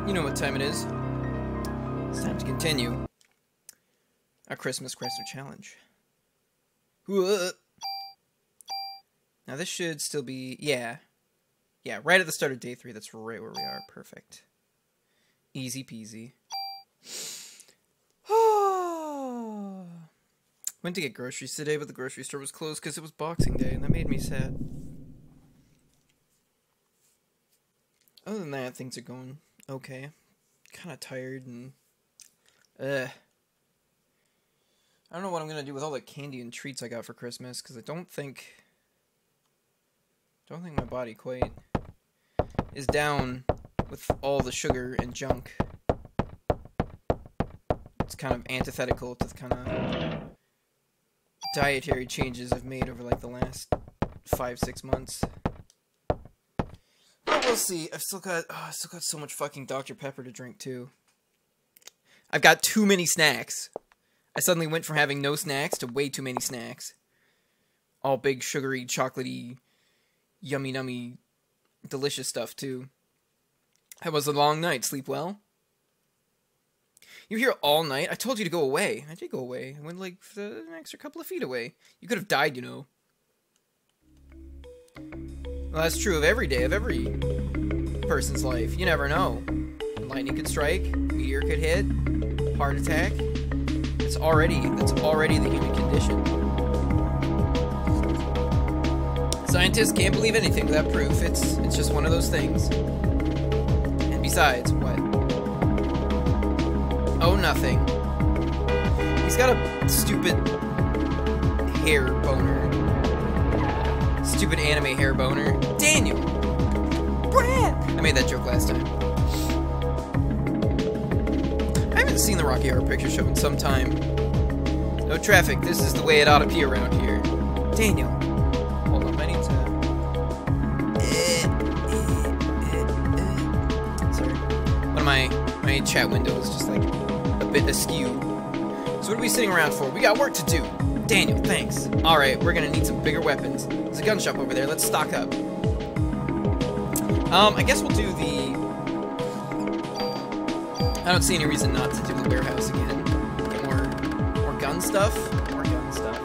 You know what time it is. It's time to continue our Christmas Chrysler challenge. Whoa. Now this should still be, yeah, right at the start of day 3. That's right where we are. Perfect. Easy peasy. Went to get groceries today, but the grocery store was closed because it was Boxing Day, and that made me sad. Other than that, things are going okay. Kind of tired and I don't know what I'm gonna do with all the candy and treats I got for Christmas, because I don't think my body quite is down with all the sugar and junk. It's kind of antithetical to the kind of dietary changes I've made over like the last 5-6 months. But we'll see. I've still got so much fucking Dr. Pepper to drink too. I've got too many snacks. I suddenly went from having no snacks to way too many snacks. All big, sugary, chocolatey, yummy, nummy, delicious stuff too. That was a long night. Sleep well? You were here all night? I told you to go away. I did go away. I went like an extra couple of feet away. You could have died, you know. Well, that's true of every day of every person's life. You never know. Lightning could strike, meteor could hit, heart attack. That's already the human condition. Scientists can't believe anything without proof. It's just one of those things. And besides, what? Oh, nothing. He's got a stupid hair boner. Stupid anime hair boner. Daniel! Brad! I made that joke last time. I haven't seen the Rocky Horror Picture Show in some time. No traffic. This is the way it ought to be around here. Daniel. Hold on, I need to... Sorry. One of my chat windows just like a bit askew. So what are we sitting around for? We got work to do. Daniel, thanks. Alright, we're gonna need some bigger weapons. There's a gun shop over there. Let's stock up. I guess we'll do the... I don't see any reason not to do the warehouse again. Get more gun stuff. More gun stuff.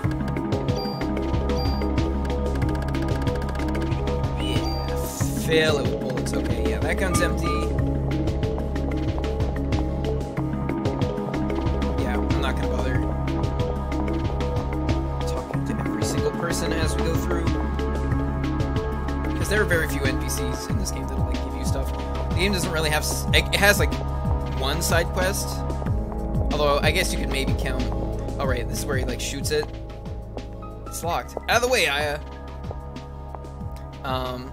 Yeah, fill it with bullets. Okay, yeah, that gun's empty. Yeah, I'm not gonna bother talking to every single person as we go through, because there are very few NPCs in this game that'll like give you stuff. The game doesn't really have. It has like one side quest, although I guess you could maybe count. Oh right, this is where he like shoots it. It's locked. Out of the way, Aya.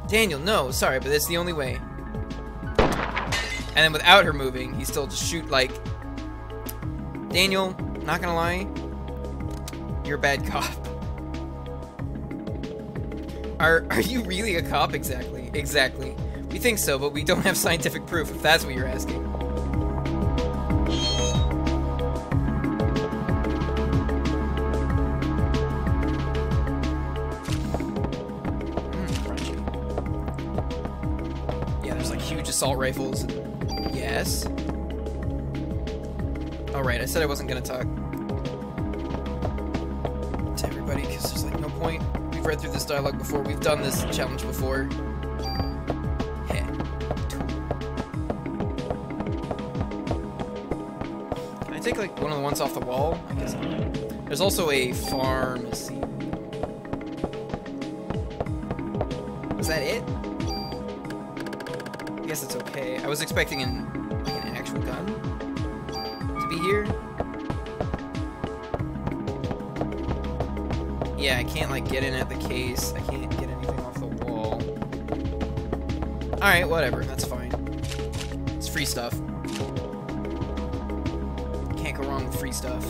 Daniel, no, sorry, but that's the only way. And then without her moving, he still just shoot like. Daniel, not gonna lie, you're a bad cop. Are you really a cop? Exactly. Exactly. We think so, but we don't have scientific proof, if that's what you're asking. Crunchy. Yeah, there's like huge assault rifles. Yes. Oh right, I said I wasn't gonna talk to everybody because there's like no point. We've read through this dialogue before. We've done this challenge before. Heh. Can I take like one of the ones off the wall? I guess not. There's also a pharmacy. Was that it? I guess it's okay. I was expecting an actual gun to be here. Yeah, I can't like get in at the case. I can't get anything off the wall. Alright, whatever. That's fine. It's free stuff. Can't go wrong with free stuff.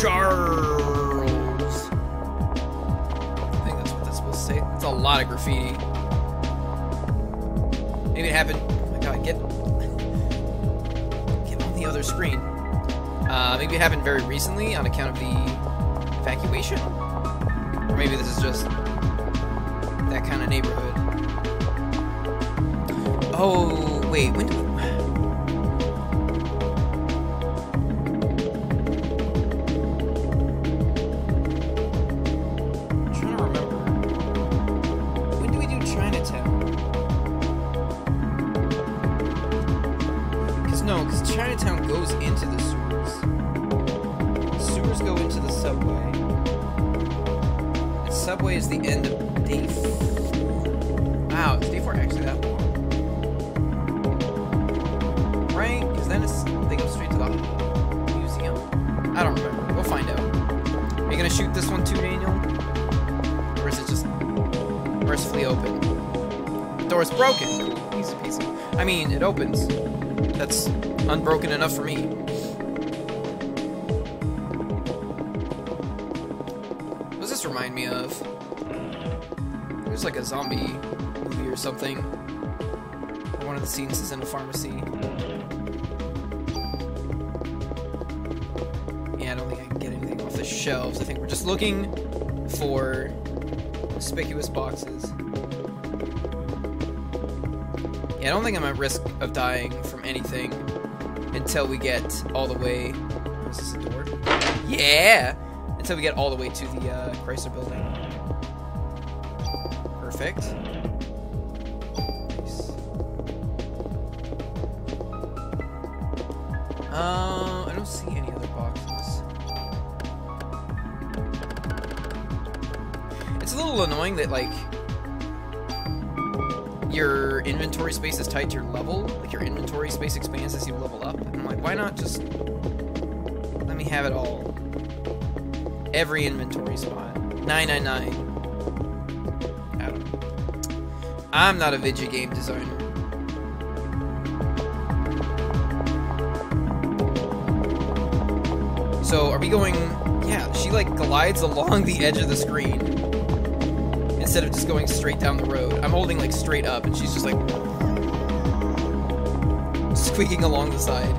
Charles! I think that's what that's supposed to say. That's a lot of graffiti. Maybe it happened... Oh my god, get on the other screen. Maybe it happened very recently on account of the evacuation? Or maybe this is just that kind of neighborhood. Oh, wait, when do we... I'm trying to remember. When do we do Chinatown? Because Chinatown goes into the sewers. The sewers go into the subway. The subway is the end of day 4. Wow, is day 4 actually that long? Right? Because then they go straight to the museum. I don't remember. We'll find out. Are you gonna shoot this one too, Daniel? Or is it just mercifully open? The door's broken. Cool. Easy peasy. I mean, it opens. That's unbroken enough for me. What does this remind me of? It was like a zombie movie or something. One of the scenes is in a pharmacy. Yeah, I don't think I can get anything off the shelves. I think we're just looking for conspicuous boxes. Yeah, I don't think I'm at risk of dying from anything until we get all the way... Is this a door? Yeah! Until we get all the way to the Chrysler building. Perfect. Nice. I don't see any other boxes. It's a little annoying that, like, your inventory space is tied to your level. Like, your inventory space expands as you level up. And I'm like, why not just let me have it all? Every inventory spot. 999. I don't know. I'm not a video game designer. So, are we going... Yeah, she, like, glides along the edge of the screen instead of just going straight down the road. I'm holding, like, straight up, and she's just, like, squeaking along the side.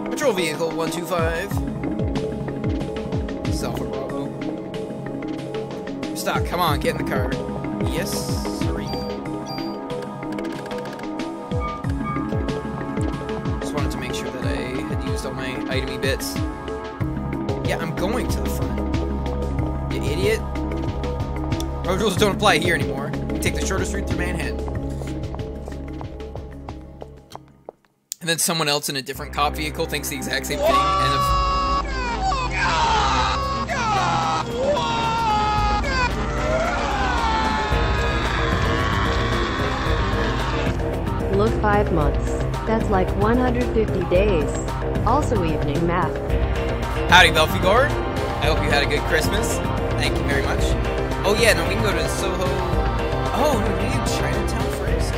Patrol vehicle 125. This is Alpha Bravo. Stock, come on, get in the car. Yes, sirree. Just wanted to make sure that I had used all my itemy bits. Yeah, I'm going to the front. You idiot. Road rules don't apply here anymore. You take the shortest route through Manhattan. And then someone else in a different cop vehicle thinks the exact same thing, and Look, 5 months. That's like 150 days. Also evening math. Howdy, Belfigor. I hope you had a good Christmas. Thank you very much. Oh yeah, no, we can go to Soho. Oh, no, we need Chinatown first.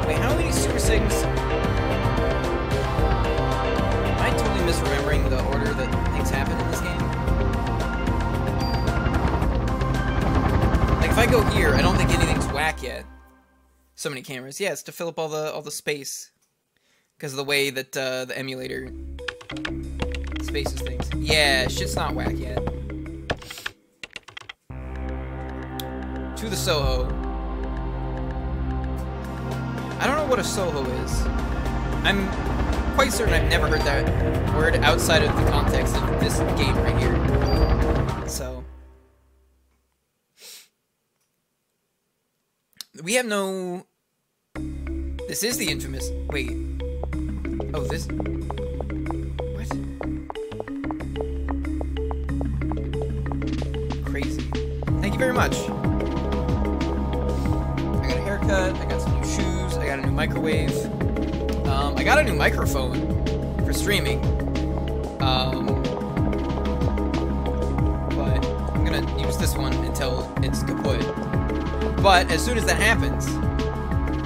Wait, how many super things? Am I totally misremembering the order that things happen in this game? Like, if I go here, I don't think anything's whack yet. So many cameras. Yeah, it's to fill up all the space. Because of the way that the emulator spaces things. Yeah, shit's not whack yet. To the Soho. I don't know what a Soho is. I'm quite certain I've never heard that word outside of the context of this game right here. So. We have no... This is the infamous... Wait. Oh, this... What? Crazy. Thank you very much. I got a haircut, I got some new shoes, I got a new microwave. I got a new microphone for streaming. But I'm gonna use this one until it's kaput. But as soon as that happens,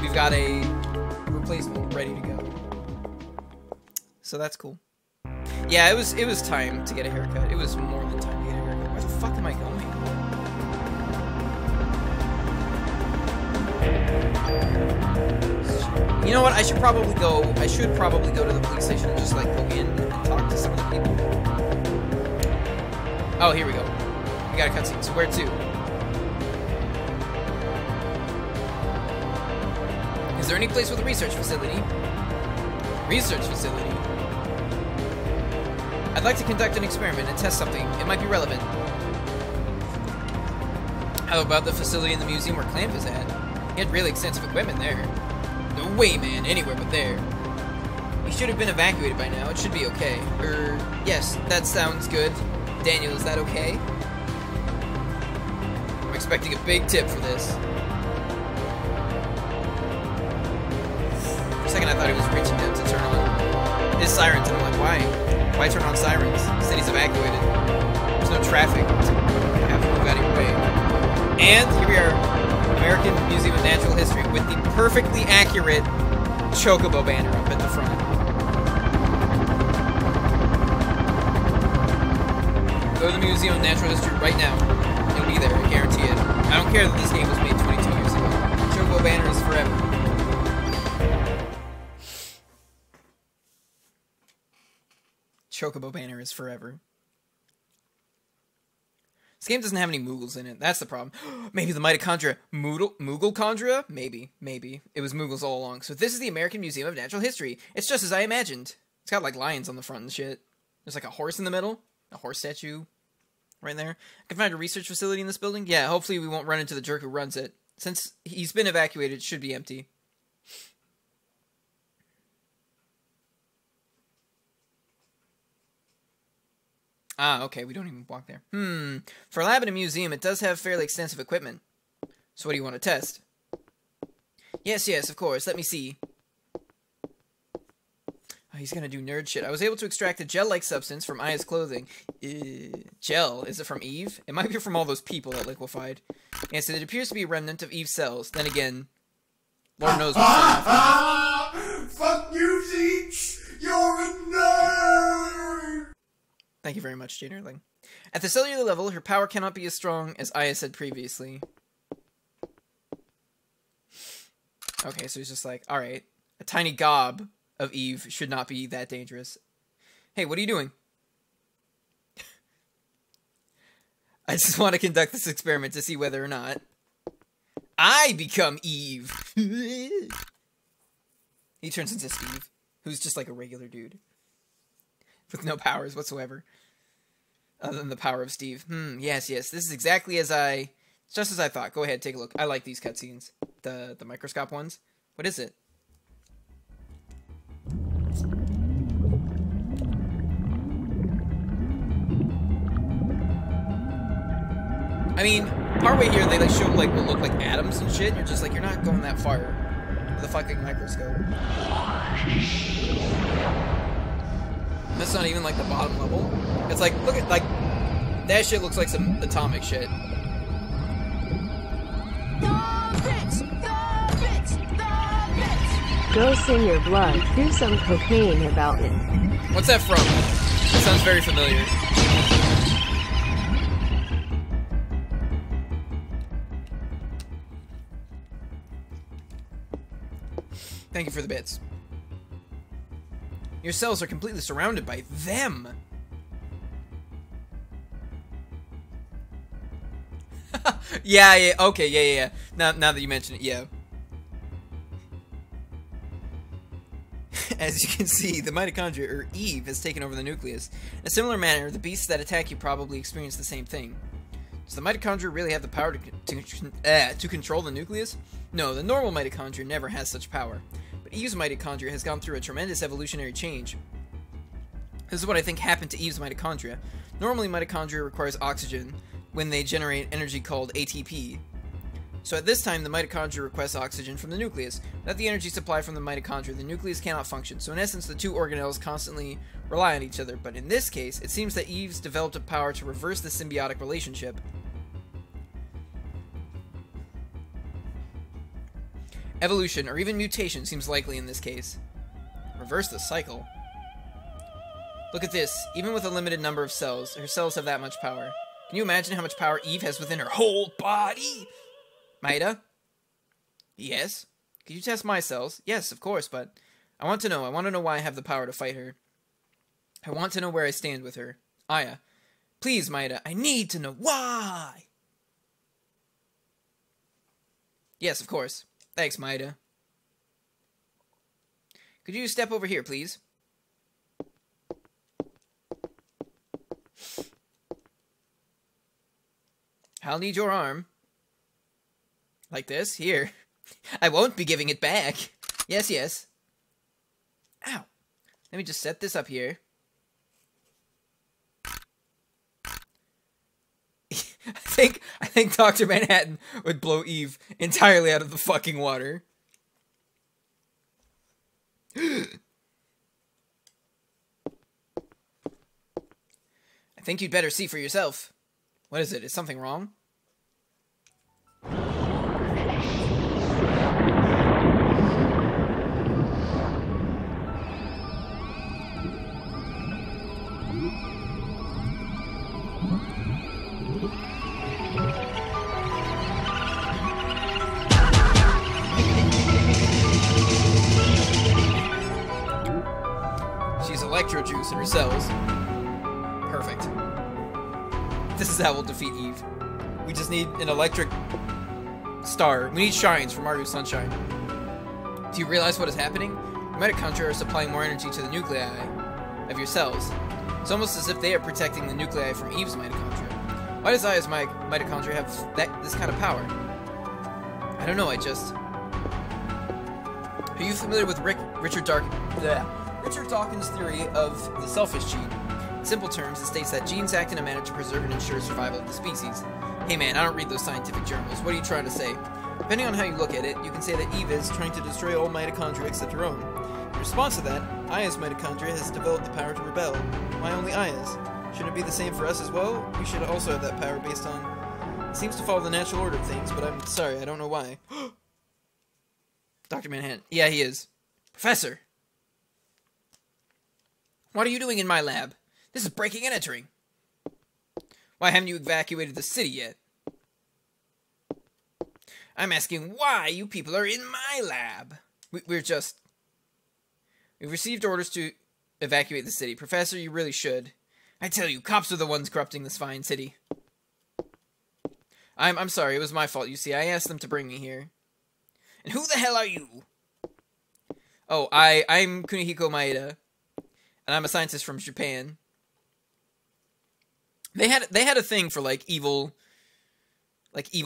we've got a replacement ready to go. So that's cool. Yeah, it was time to get a haircut. It was more than time to get a haircut. Where the fuck am I going? You know what? I should probably go to the police station and just, like, go in and talk to some of the people. Oh, here we go. We got a cutscene. So where to? Is there any place with a research facility? Research facility? I'd like to conduct an experiment and test something. It might be relevant. How about the facility in the museum where Clamp is at? He had really extensive equipment there. No way, man. Anywhere but there. He should have been evacuated by now. It should be okay. Yes, that sounds good. Daniel, is that okay? I'm expecting a big tip for this. For a second I thought he was reaching down to turn on his sirens, and I'm like, why? Why turn on sirens? The city's evacuated. There's no traffic. I have to move out of your way. And here we are, American Museum of Natural History, with the perfectly accurate Chocobo banner up at the front. Go to the Museum of Natural History right now. You'll be there, I guarantee it. I don't care that this game was made 22 years ago. Chocobo banner is forever. Chocobo banner is forever. This game doesn't have any Moogles in it. That's the problem. Maybe the mitochondria. Moogle-chondria? Maybe. It was Moogles all along. So this is the American Museum of Natural History. It's just as I imagined. It's got like lions on the front and shit. There's like a horse in the middle. A horse statue right there. I can find a research facility in this building. Yeah, hopefully we won't run into the jerk who runs it. Since he's been evacuated, it should be empty. Ah, okay, we don't even walk there. For a lab in a museum, it does have fairly extensive equipment. So what do you want to test? Yes, of course, let me see. Oh, he's gonna do nerd shit. I was able to extract a gel-like substance from Aya's clothing. Gel? Is it from Eve? It might be from all those people that liquefied. Yes, it appears to be a remnant of Eve's cells. Then again, Lord knows what's going on. Fuck you, Zeech! You're a nerd! Thank you very much, Jane Erling. At the cellular level, her power cannot be as strong as Aya said previously. Okay, so he's just like, alright, a tiny gob of Eve should not be that dangerous. Hey, what are you doing? I just want to conduct this experiment to see whether or not I become Eve. He turns into Steve, who's just like a regular dude. With no powers whatsoever. Other than the power of Steve. Yes. This is exactly as just as I thought. Go ahead, take a look. I like these cutscenes. The microscope ones. What is it? I mean, partway here they like show like what look like atoms and shit. And you're just like, you're not going that far with a fucking microscope. That's not even like the bottom level. It's like, look at, like, that shit looks like some atomic shit. Go sing your blood, do some cocaine about it. What's that from? That sounds very familiar. Thank you for the bits. Your cells are completely surrounded by them. yeah, okay, yeah. Now that you mention it, yeah. As you can see, the mitochondria, or Eve, has taken over the nucleus. In a similar manner, the beasts that attack you probably experience the same thing. Does the mitochondria really have the power to control the nucleus? No, the normal mitochondria never has such power. But Eve's mitochondria has gone through a tremendous evolutionary change. This is what I think happened to Eve's mitochondria. Normally, mitochondria requires oxygen when they generate energy called ATP. So at this time, the mitochondria requests oxygen from the nucleus. Without the energy supply from the mitochondria, the nucleus cannot function. So in essence, the two organelles constantly rely on each other. But in this case, it seems that Eve's developed a power to reverse the symbiotic relationship. Evolution, or even mutation, seems likely in this case. Reverse the cycle. Look at this. Even with a limited number of cells, her cells have that much power. Can you imagine how much power Eve has within her whole body? Maida? Yes? Could you test my cells? Yes, of course, but I want to know. I want to know why I have the power to fight her. I want to know where I stand with her. Aya. Please, Maeda, I need to know why! Yes, of course. Thanks, Maeda. Could you step over here, please? I'll need your arm. Like this? Here. I won't be giving it back. Yes, yes. Ow. Let me just set this up here. I think Dr. Manhattan would blow Eve entirely out of the fucking water. I think you'd better see for yourself. What is it? Is something wrong? She's electro juice in her cells. Perfect. This is how we'll defeat Eve. We just need an electric star. We need shines from Mario Sunshine. Do you realize what is happening? Your mitochondria are supplying more energy to the nuclei of your cells. It's almost as if they are protecting the nuclei from Eve's mitochondria. Why does Aya's mitochondria have this kind of power? I don't know, Are you familiar with Richard Dawkins' theory of the selfish gene? In simple terms, it states that genes act in a manner to preserve and ensure survival of the species. Hey man, I don't read those scientific journals. What are you trying to say? Depending on how you look at it, you can say that Eve is trying to destroy all mitochondria except her own. In response to that, Aya's mitochondria has developed the power to rebel. Why only Aya's? Shouldn't it be the same for us as well? We should also have that power based on... It seems to follow the natural order of things, but I'm sorry, I don't know why. Dr. Manhattan. Yeah, he is. Professor! What are you doing in my lab? This is breaking and entering. Why haven't you evacuated the city yet? I'm asking why you people are in my lab. We've received orders to evacuate the city. Professor, you really should. I tell you, cops are the ones corrupting this fine city. I'm sorry, it was my fault, you see. I asked them to bring me here. And who the hell are you? Oh, I'm Kunihiko Maeda. And I'm a scientist from Japan. They had a thing for evil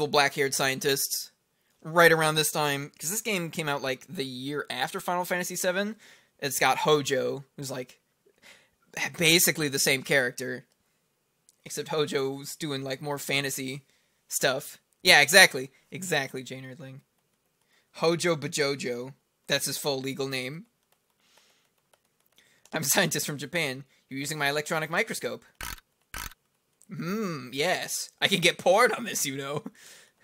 black-haired scientists right around this time, because this game came out the year after Final Fantasy VII. It's got Hojo, who's basically the same character, except Hojo's doing more fantasy stuff. Yeah, exactly, Jane Erdling. Hojo Bajojo, that's his full legal name. I'm a scientist from Japan. You're using my electronic microscope. Yes. I can get porn on this, you know.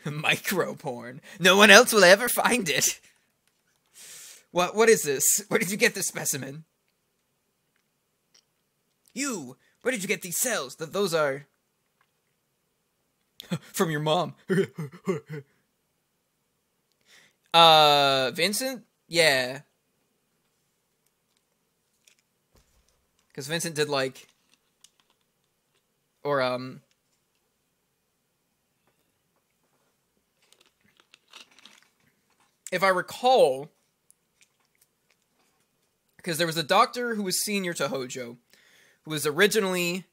Micro porn. No one else will ever find it. What is this? Where did you get this specimen? You! Where did you get these cells? Those are... From your mom. Vincent? Yeah. Because Vincent did if I recall, because there was a doctor who was senior to Hojo, who was originally,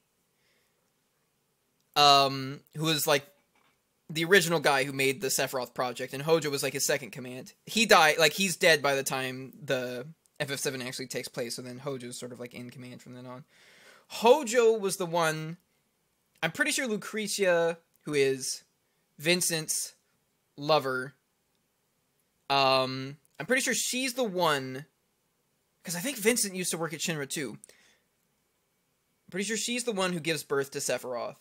who was the original guy who made the Sephiroth project, and Hojo was his second command. He died, he's dead by the time the FF7 actually takes place, so then Hojo's sort of in command from then on. Hojo was the one, I'm pretty sure Lucretia, who is Vincent's lover, I'm pretty sure she's the one, because I think Vincent used to work at Shinra too. I'm pretty sure she's the one who gives birth to Sephiroth.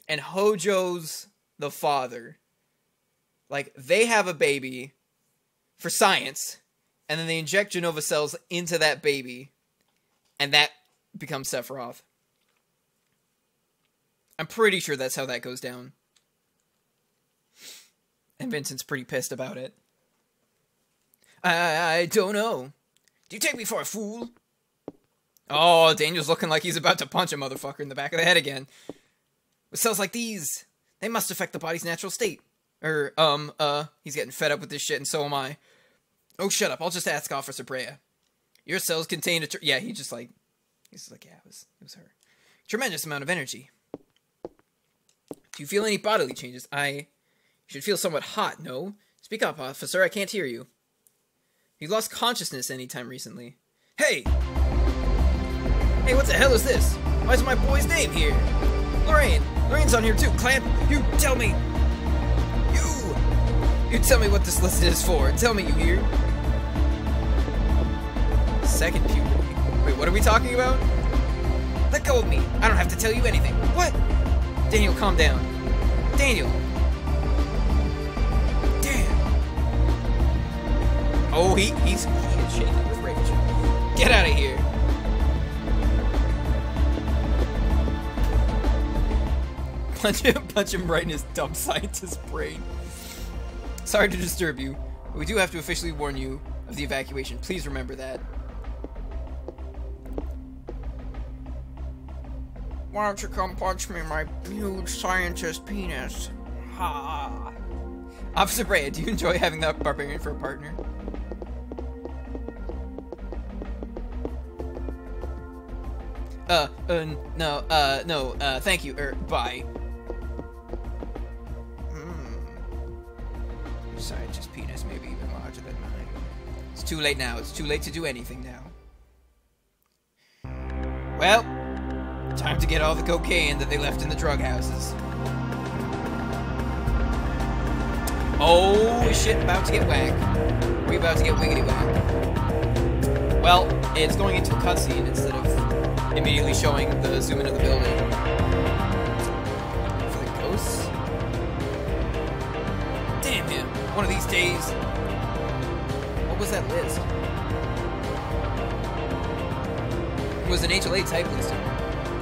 And Hojo's the father. They have a baby for science, and then they inject Genova cells into that baby, and that becomes Sephiroth. I'm pretty sure that's how that goes down. And Vincent's pretty pissed about it. I don't know. Do you take me for a fool? Oh, Daniel's looking like he's about to punch a motherfucker in the back of the head again. With cells like these, they must affect the body's natural state. He's getting fed up with this shit, and so am I. Oh, shut up. I'll just ask Officer Brea. Your cells contain a... Yeah, he's just like, yeah, it was her. Tremendous amount of energy. Do you feel any bodily changes? You should feel somewhat hot, no? Speak up, officer, I can't hear you. You lost consciousness anytime recently. Hey! Hey, what the hell is this? Why is my boy's name here? Lorraine's on here too. Clamp, you tell me. You tell me what this list is for. Tell me, you hear? Second puberty. Wait, what are we talking about? Let go of me. I don't have to tell you anything. What? Daniel, calm down. Daniel. Damn. Oh, he is shaking with rage. Get out of here. Punch him right in his dumb scientist brain. Sorry to disturb you, but we do have to officially warn you of the evacuation. Please remember that. Why don't you come punch me in my huge scientist penis? Ha! Officer Brea, do you enjoy having that barbarian for a partner? No, thank you, bye. Scientist penis, maybe even larger than mine. It's too late now. It's too late to do anything now. Well, time to get all the cocaine that they left in the drug houses. Oh shit, about to get whacked. We're about to get wiggity whacked. Well, it's going into a cutscene instead of immediately showing the zoom in of the building. For the ghosts? Damn him. One of these days. What was that list? It was an HLA type list.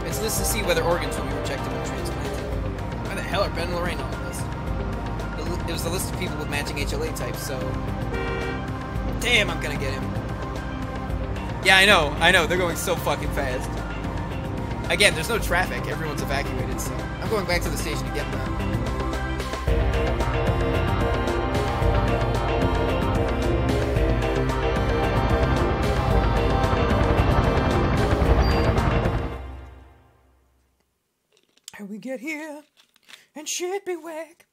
It's a list to see whether organs will be rejected when transplanted. Why the hell are Ben and Lorraine on the list? It was a list of people with matching HLA types, so... Damn, I'm gonna get him. Yeah, I know, they're going so fucking fast. Again, there's no traffic, everyone's evacuated, so... I'm going back to the station to get them. How we get here, and shit be whack.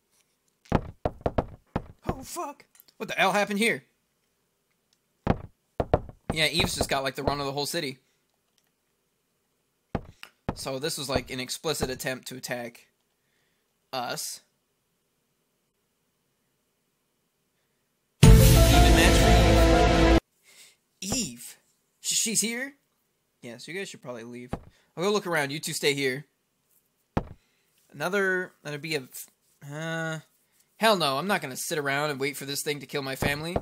Oh, fuck. What the hell happened here? Yeah, Eve's just got, like, the run of the whole city. So this was, like, an explicit attempt to attack us. Even match for Eve. Eve? She's here? Yeah, so you guys should probably leave. I'll go look around. You two stay here. That'd be a... hell no, I'm not gonna sit around and wait for this thing to kill my family.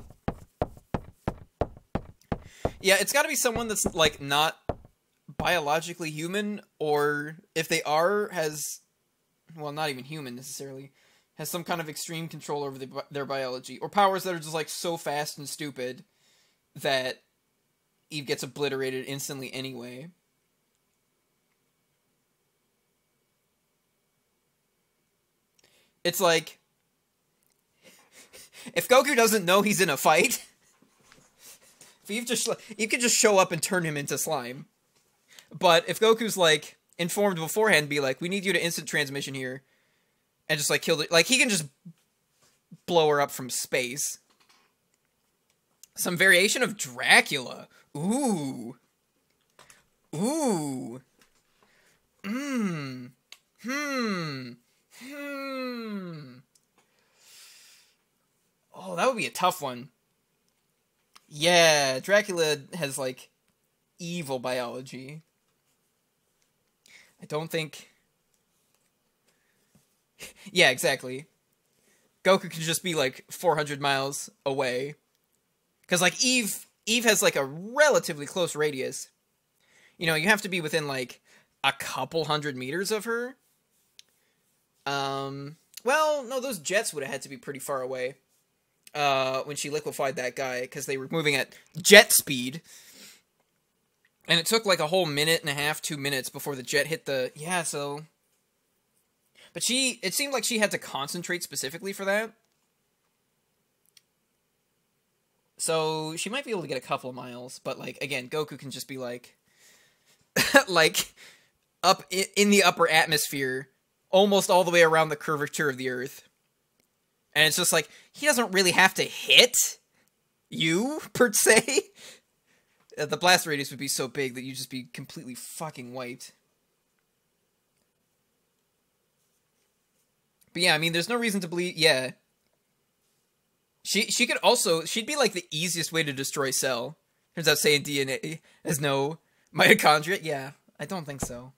Yeah, it's gotta be someone that's, like, not biologically human, or if they are, has... Well, not even human, necessarily. Has some kind of extreme control over their biology. Or powers that are just, like, so fast and stupid that Eve gets obliterated instantly anyway. It's like, if Goku doesn't know he's in a fight, Eve could just show up and turn him into slime. But if Goku's, like, informed beforehand, be like, we need you to instant transmission here, and just, like, kill the... Like, he can just blow her up from space. Some variation of Dracula. Ooh. Ooh. Oh, that would be a tough one. Yeah, Dracula has, like, evil biology. I don't think... Yeah, exactly. Goku can just be, like, 400 miles away. Because, like, Eve has, like, a relatively close radius. You know, you have to be within, like, a couple hundred meters of her. Well, no, those jets would have had to be pretty far away. when she liquefied that guy, because they were moving at jet speed. And it took like a whole minute and a half, 2 minutes before the jet hit the... Yeah, so... But it seemed like she had to concentrate specifically for that. So she might be able to get a couple of miles, but like, again, Goku can just be like... like, up in the upper atmosphere, almost all the way around the curvature of the Earth. And it's just like, he doesn't really have to hit you, per se. The blast radius would be so big that you'd just be completely fucking wiped. But yeah, I mean, there's no reason to believe... Yeah. She could also... She'd be like the easiest way to destroy Cell. Turns out saying DNA has no mitochondria. Yeah, I don't think so.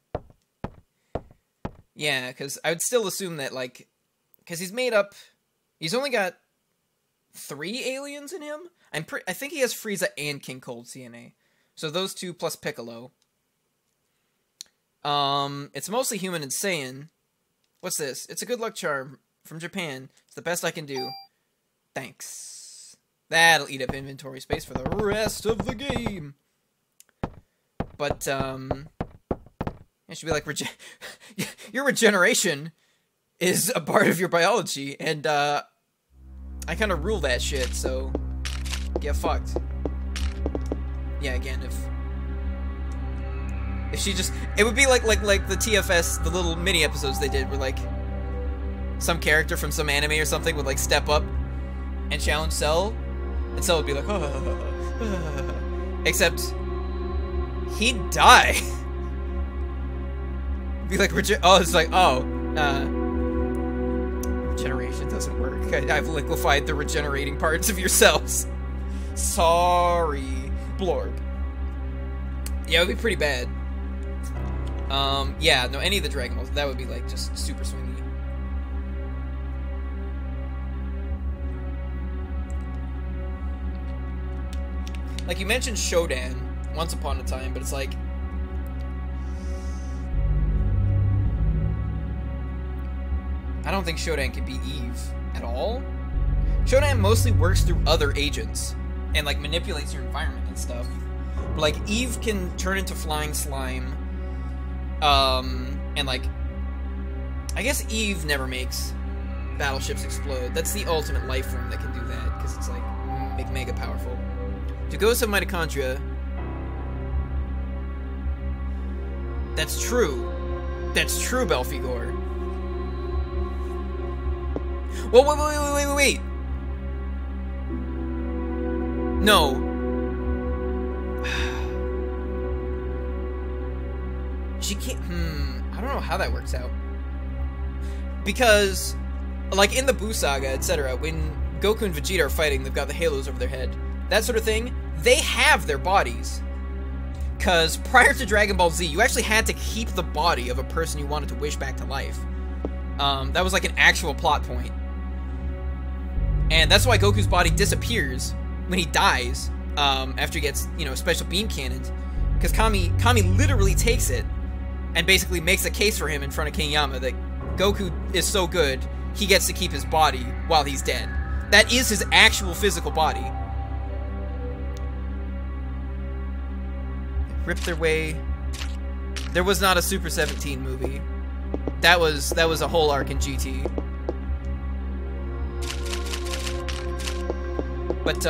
Yeah, because I would still assume that, like... Because he's made up... He's only got 3 aliens in him? I think he has Frieza and King Cold DNA. So those 2 plus Piccolo. It's mostly human and Saiyan. What's this? It's a good luck charm from Japan. It's the best I can do. Thanks. That'll eat up inventory space for the rest of the game. But, it should be like, your regeneration is a part of your biology, and, I kind of rule that shit, so... Get fucked. Yeah, again, if she just... It would be like the TFS, the little mini episodes they did, where, like, some character from some anime or something would, like, step up and challenge Cell, and Cell would be like, except, he'd die. Be like, it's like, regeneration doesn't work. I've liquefied the regenerating parts of your cells. Sorry, Blorb. Yeah, it would be pretty bad. Yeah, no, any of the Dragon Balls, that would be, like, just super swingy. Like, you mentioned Shodan once upon a time, but it's like... I don't think Shodan can be Eve at all. Shodan mostly works through other agents and, like, manipulates your environment and stuff. But, like, Eve can turn into flying slime. And, like... I guess Eve never makes battleships explode. That's the ultimate life form that can do that, because it's, like, mega powerful. To go some mitochondria... That's true. That's true, Belphegor. Whoa, wait. No. She can't... I don't know how that works out. Because, like, in the Buu Saga, etc., when Goku and Vegeta are fighting, they've got the halos over their head. That sort of thing, they have their bodies. Because prior to Dragon Ball Z, you actually had to keep the body of a person you wanted to wish back to life. That was like an actual plot point. And that's why Goku's body disappears when he dies, after he gets, you know, special beam cannoned. Because Kami literally takes it and basically makes a case for him in front of King Yama that Goku is so good, he gets to keep his body while he's dead. That is his actual physical body. Ripped their way. There was not a Super 17 movie. That was a whole arc in GT. But,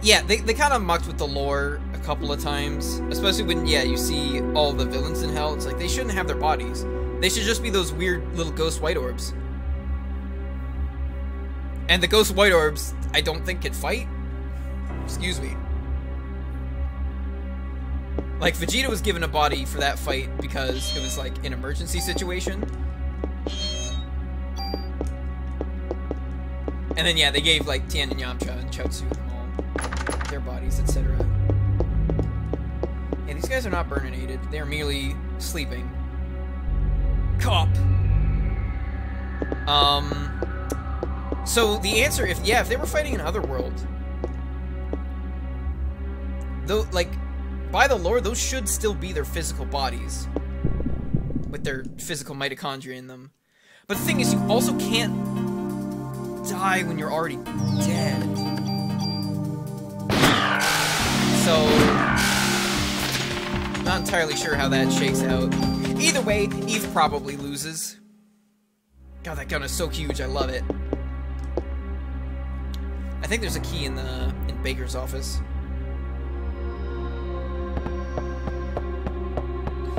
yeah, they kind of mucked with the lore a couple of times. Especially when, yeah, you see all the villains in Hell. It's like, they shouldn't have their bodies. They should just be those weird little ghost white orbs. And the ghost white orbs, I don't think can fight. Excuse me. Like, Vegeta was given a body for that fight because it was, like, an emergency situation. And then, yeah, they gave, like, Tien and Yamcha and Chaozu and all their bodies, etc. Yeah, these guys are not burninated. They're merely sleeping. Cop! So, the answer, if they were fighting in Otherworld, though, like, by the lore, those should still be their physical bodies. With their physical mitochondria in them. But the thing is, you also can't die when you're already dead. So, not entirely sure how that shakes out. Either way, Eve probably loses. God, that gun is so huge, I love it. I think there's a key in Baker's office.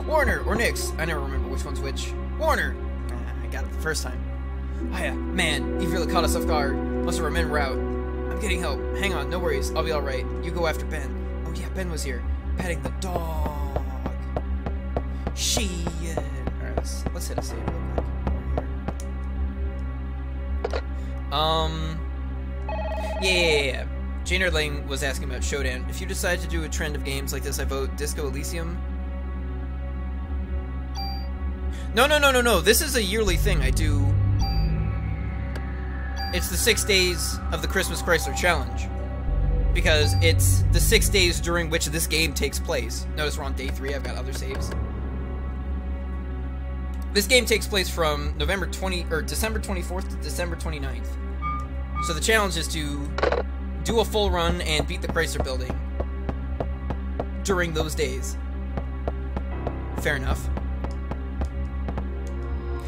Warner or Nix. I never remember which one's which. Warner! I got it the first time. Oh yeah, man, Eve really caught us off guard. Must have remembered route. I'm getting help. Hang on, no worries. I'll be alright. You go after Ben. Oh yeah, Ben was here. Petting the dog. Shit. Alright, let's hit a save real quick. Yeah. Jane Erdling was asking about Shodan. If you decide to do a trend of games like this, I vote Disco Elysium. No. This is a yearly thing I do. It's the 6 days of the Christmas Chrysler Challenge. Because it's the 6 days during which this game takes place. Notice we're on day 3, I've got other saves. This game takes place from December 24th to December 29th. So the challenge is to do a full run and beat the Chrysler building during those days. Fair enough.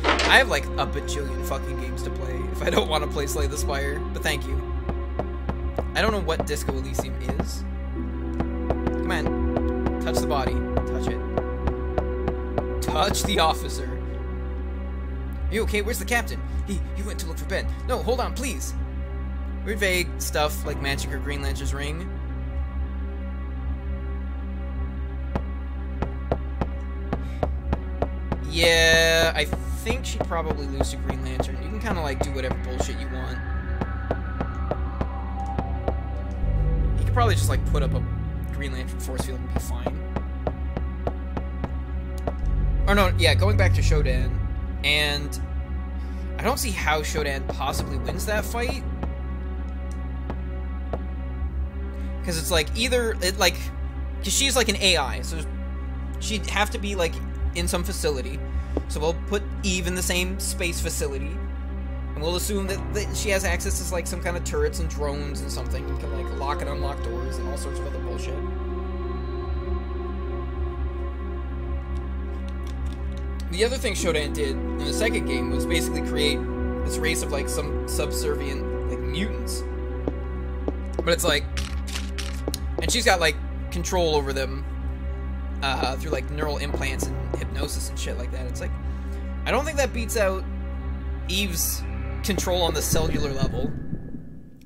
I have like a bajillion fucking games to play if I don't want to play Slay the Spire, but thank you. I don't know what Disco Elysium is. Come on. Touch the body. Touch it. Touch the officer. Are you okay? Where's the captain? He went to look for Ben. No, hold on, please. Weird vague stuff like magic or Green Lantern's ring. Yeah, I think she'd probably lose to Green Lantern. You can kind of like do whatever bullshit you want. You could probably just like put up a Green Lantern force field and be fine. Or no, yeah, going back to Shodan, and I don't see how Shodan possibly wins that fight. Because it's like either because she's like an AI, so she'd have to be like in some facility. So we'll put Eve in the same space facility, and we'll assume that she has access to like some kind of turrets and drones and something, and can like lock and unlock doors and all sorts of other bullshit. The other thing Shodan did in the second game was basically create this race of like some subservient like mutants. But it's like, and she's got like control over them through like neural implants and hypnosis and shit like that. It's like, I don't think that beats out Eve's control on the cellular level.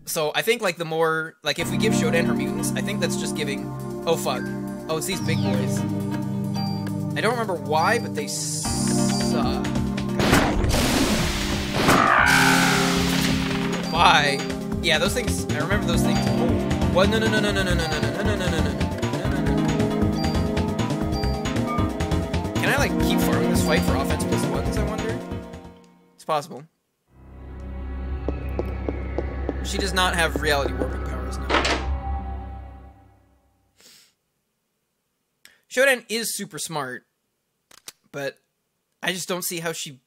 So I think like the more, like if we give Shodan her mutants, I think that's just giving, oh fuck, oh it's these big boys. I don't remember why, but they suck. Why? Yeah, those things, I remember those things. Oh, what? No. Can I, like, keep farming this fight for offense plus ones, I wonder? It's possible. She does not have reality warping powers, no. Shodan is super smart, but I just don't see how she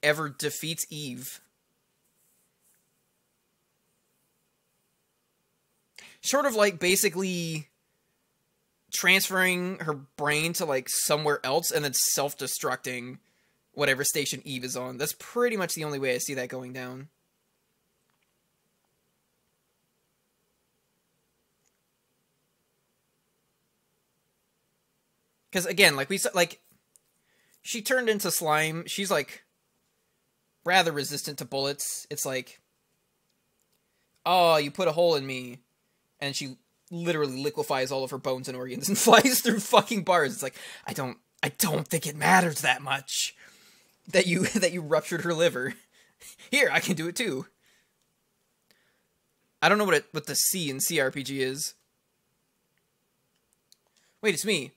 ever defeats Eve. Short of, like, basically transferring her brain to like somewhere else and then self-destructing whatever station Eve is on. That's pretty much the only way I see that going down. Because again, like we said, like she turned into slime. She's like rather resistant to bullets. It's like, oh, you put a hole in me, and she literally liquefies all of her bones and organs and flies through fucking bars. It's like, I don't think it matters that much that you ruptured her liver. Here, I can do it too. I don't know what the C in CRPG is. Wait, it's me.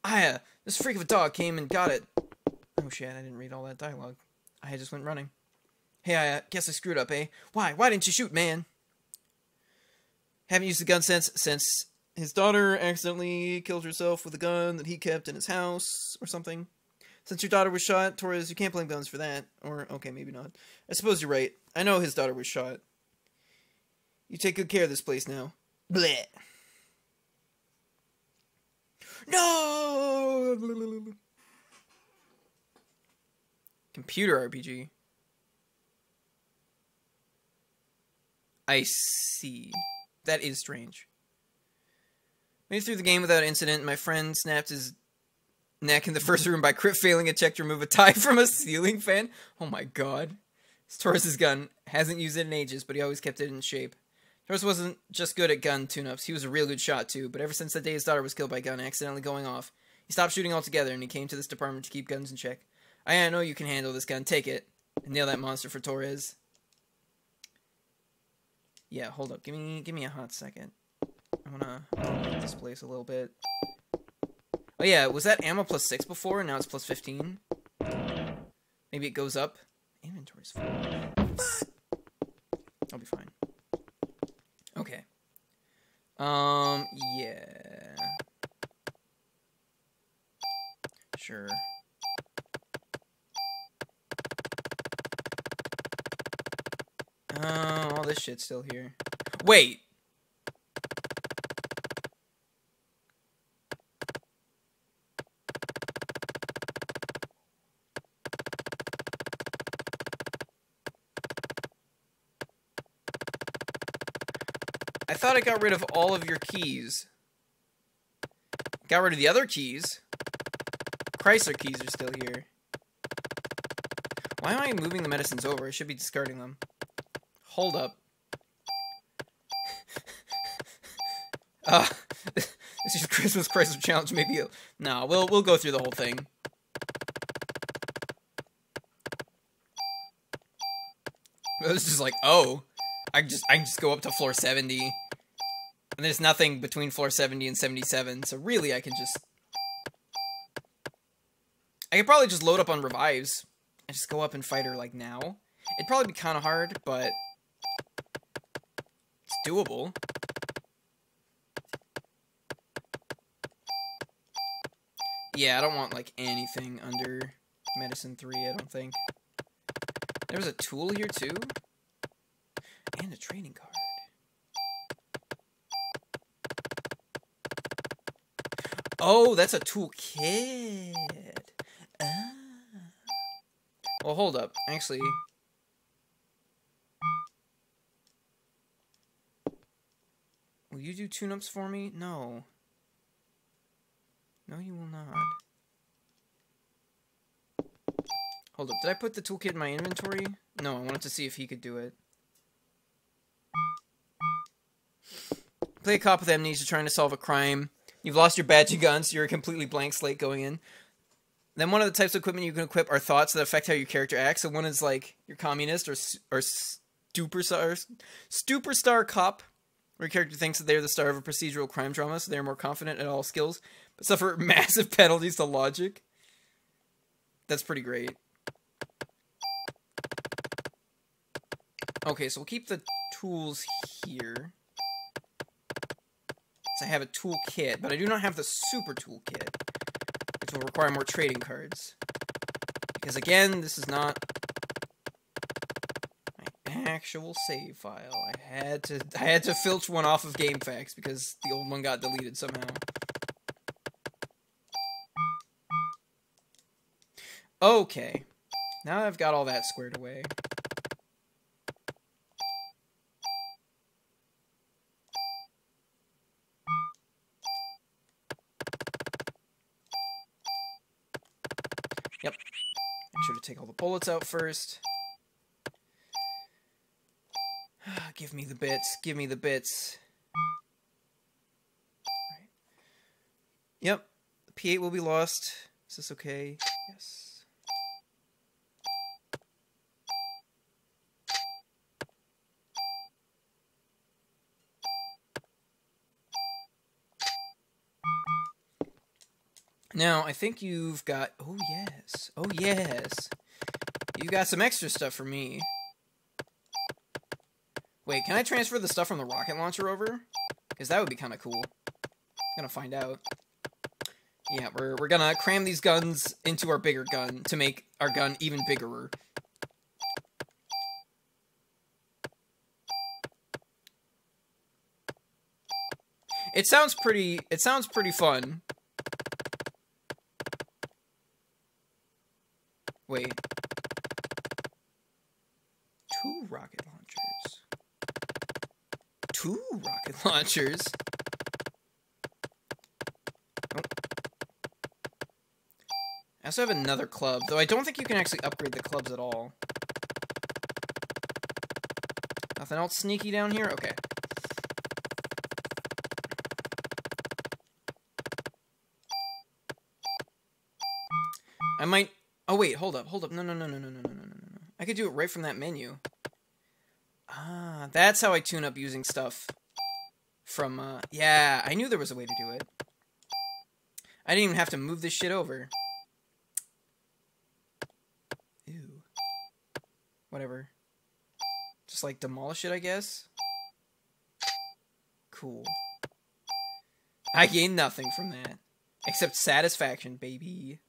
Aya, this freak of a dog came and got it. Oh shit, I didn't read all that dialogue. I just went running. Hey, Aya, guess I screwed up, eh? Why didn't you shoot, man? Haven't used the gun since his daughter accidentally killed herself with a gun that he kept in his house or something. Since your daughter was shot, Torres, you can't blame guns for that. Or, okay, maybe not. I suppose you're right. I know his daughter was shot. You take good care of this place now. Bleh. No! Computer RPG. I see. That is strange. Made it through the game without incident. My friend snapped his neck in the first room by crit failing a check to remove a tie from a ceiling fan. Oh my god. Taurus's gun. Hasn't used it in ages, but he always kept it in shape. Taurus wasn't just good at gun tune-ups. He was a real good shot, too. But ever since that day his daughter was killed by a gun accidentally going off, he stopped shooting altogether, and he came to this department to keep guns in check. I know you can handle this gun. Take it. And nail that monster for Torres. Yeah, hold up. Give me a hot second. I wanna look this place a little bit. Oh yeah, was that ammo plus 6 before, and now it's plus 15? Maybe it goes up. Inventory's full. I'll be fine. Okay. Yeah. Sure. Oh, all this shit's still here. Wait! I thought I got rid of all of your keys. Got rid of the other keys. Chrysler keys are still here. Why am I moving the medicines over? I should be discarding them. Hold up. This is Christmas Chrysler challenge. Maybe no. We'll go through the whole thing. It's just like, oh, I can just go up to floor 70, and there's nothing between floor 70 and 77. So really, I could probably just load up on revives and just go up and fight her like now. It'd probably be kind of hard, but it's doable. Yeah, I don't want like anything under medicine 3. I don't think. There's a tool here too, and a training card. Oh, that's a toolkit. Ah. Well, hold up. Actually, will you do tune-ups for me? No. No, you will not. Hold up. Did I put the toolkit in my inventory? No, I wanted to see if he could do it. Play a cop with amnesia trying to solve a crime. You've lost your badge and gun, so you're a completely blank slate going in. Then one of the types of equipment you can equip are thoughts that affect how your character acts. So one is like your communist or superstar cop, where your character thinks that they're the star of a procedural crime drama, so they're more confident at all skills, but suffer massive penalties to logic. That's pretty great. Okay, so we'll keep the tools here. So I have a toolkit, but I do not have the super toolkit, which will require more trading cards. Because again, this is not my actual save file. I had to filch one off of GameFAQs because the old one got deleted somehow. Okay. Now I've got all that squared away. Yep. Make sure to take all the bullets out first. Give me the bits. Give me the bits. Right. Yep. The P8 will be lost. Is this okay? Yes. Now, I think you've got... Oh, yes. Oh, yes. You've got some extra stuff for me. Wait, can I transfer the stuff from the rocket launcher over? Because that would be kind of cool. I'm gonna find out. Yeah, we're gonna cram these guns into our bigger gun to make our gun even bigger. It sounds pretty fun. Wait. 2 rocket launchers. 2 rocket launchers? Oh. I also have another club, though I don't think you can actually upgrade the clubs at all. Nothing else sneaky down here? Okay. I might... Oh, wait, hold up. No. I could do it right from that menu. Ah, that's how I tune up using stuff from, yeah, I knew there was a way to do it. I didn't even have to move this shit over. Ew. Whatever. Just, like, demolish it, I guess? Cool. I gained nothing from that. Except satisfaction, baby.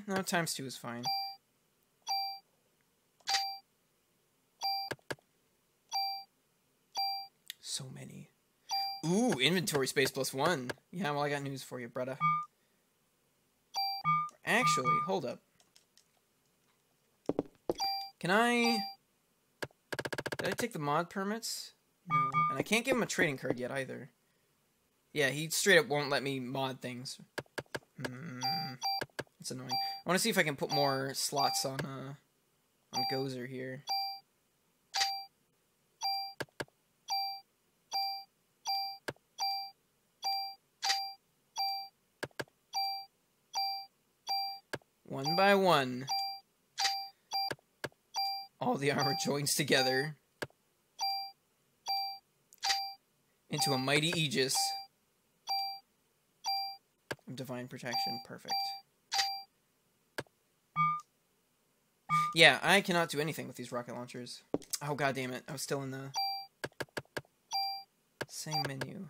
No, ×2 is fine. So many. Ooh, inventory space +1. Yeah, well, I got news for you, brother. Actually, hold up. Can I... Did I take the mod permits? No. And I can't give him a trading card yet, either. Yeah, he straight up won't let me mod things. It's annoying. I want to see if I can put more slots on Gozer here. One by one. All the armor joins together into a mighty aegis of divine protection. Perfect. Yeah, I cannot do anything with these rocket launchers. Oh, god damn it. I was still in the same menu.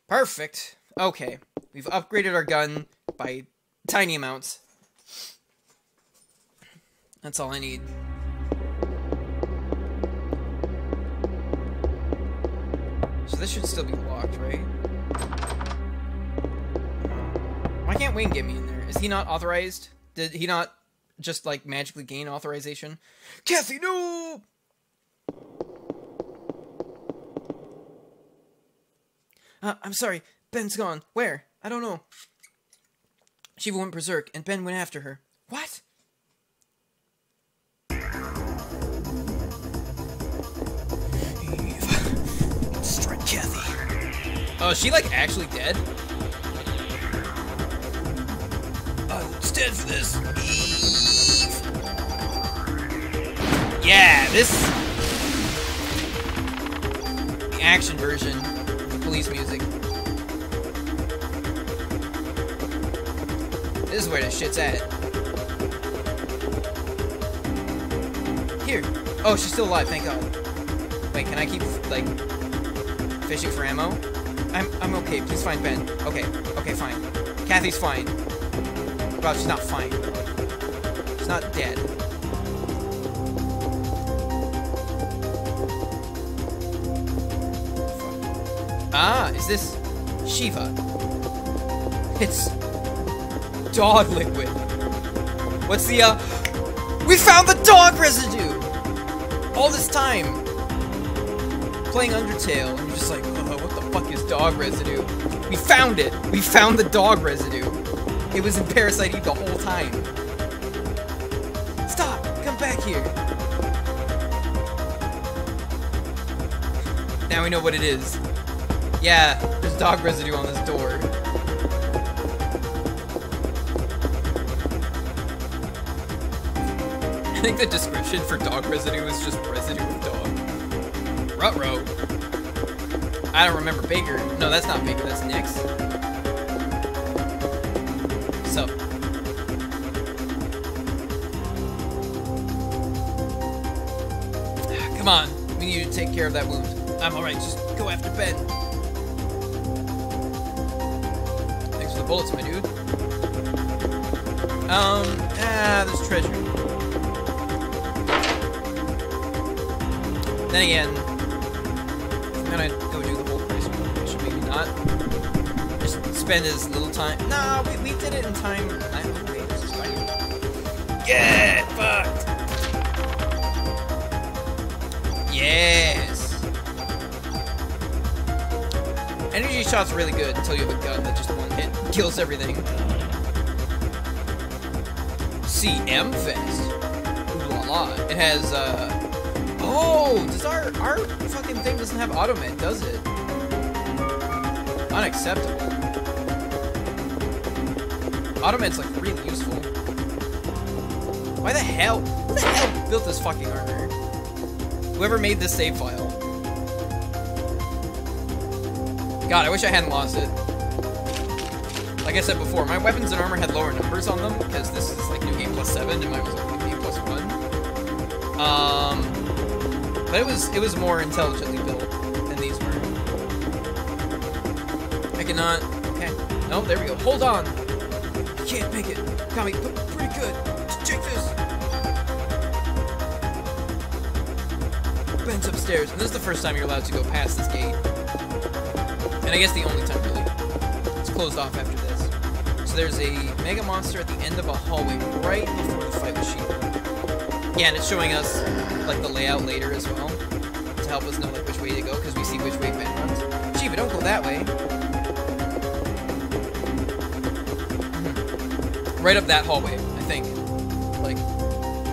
Perfect. Okay. We've upgraded our gun by tiny amounts. That's all I need. So this should still be locked, right? Why can't Wayne get me in there? Is he not authorized? Did he not just, like, magically gain authorization? Kathy, no! I'm sorry. Ben's gone. Where? I don't know. Shiva went berserk, and Ben went after her. What? Eve. Strike Kathy. Oh, is she, like, actually dead? Stand for this. Yeah, this... The action version of the police music. This is where this shit's at. Here. Oh, she's still alive, thank God. Wait, can I keep, like, fishing for ammo? I'm okay, please find Ben. Okay, fine. Kathy's fine. Well, she's not fine. She's not dead. Ah, is this Shiva? It's dog liquid. What's the, We found the dog residue! All this time. Playing Undertale, and you're just like, oh, what the fuck is dog residue? We found it! We found the dog residue. It was in Parasite Eve the whole time. Stop! Come back here! Now we know what it is. Yeah, there's dog residue on this door. I think the description for dog residue is just residue of dog. Ruh-roh. I don't remember Baker. No, that's not Baker, that's Nyx. So. Come on, we need to take care of that wound. I'm alright, just go after Ben. bullets, my dude. There's treasure. Then again, I'm gonna go do the whole Chrysler mission, maybe not. Just spend as little time. No, we did it in time. Wait, this is fine. Get fucked! Yes! Energy shot's really good until you have a gun that just one hit kills everything. CM Fest. Ooh la la. It has, oh! Does our fucking thing doesn't have automed, does it? Unacceptable. Automed's like really useful. Why the hell? Who the hell built this fucking armor? Whoever made this save file. God, I wish I hadn't lost it. Like I said before, my weapons and armor had lower numbers on them, because this is like New Game Plus 7, and mine was like New Game Plus 1. But it was more intelligently built than these were. I cannot... Okay. No, there we go. Hold on! I can't make it. Got me pretty good. Check this! Ben's upstairs, and this is the first time you're allowed to go past this gate. And I guess the only time, really. It's closed off after this. So there's a mega monster at the end of a hallway right before the fight with Shiva. Yeah, and it's showing us, like, the layout later as well, to help us know, like, which way to go, because we see which way Ben runs. Shiva, don't go that way. Right up that hallway, I think. Like,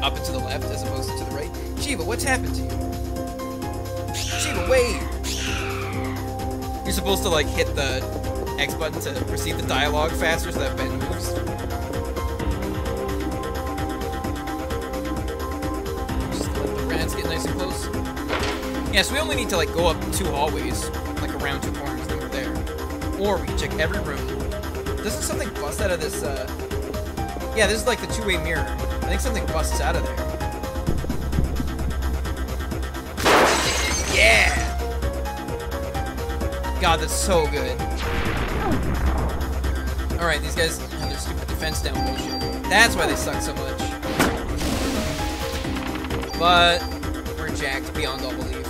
up and to the left as opposed to the right. Shiva, what's happened to you? Shiva, wait! You're supposed to, like, hit the X button to proceed the dialogue faster so that Ben moves. Just let the rats get nice and close. Yeah, so we only need to, like, go up 2 hallways, like, around 2 corners, then we're there. Or we can check every room. Doesn't something bust out of this, Yeah, this is, like, the 2-way mirror. I think something busts out of there. Yeah! God, that's so good. Alright, these guys have their stupid defense down bullshit. That's why they suck so much. But we're jacked beyond all belief.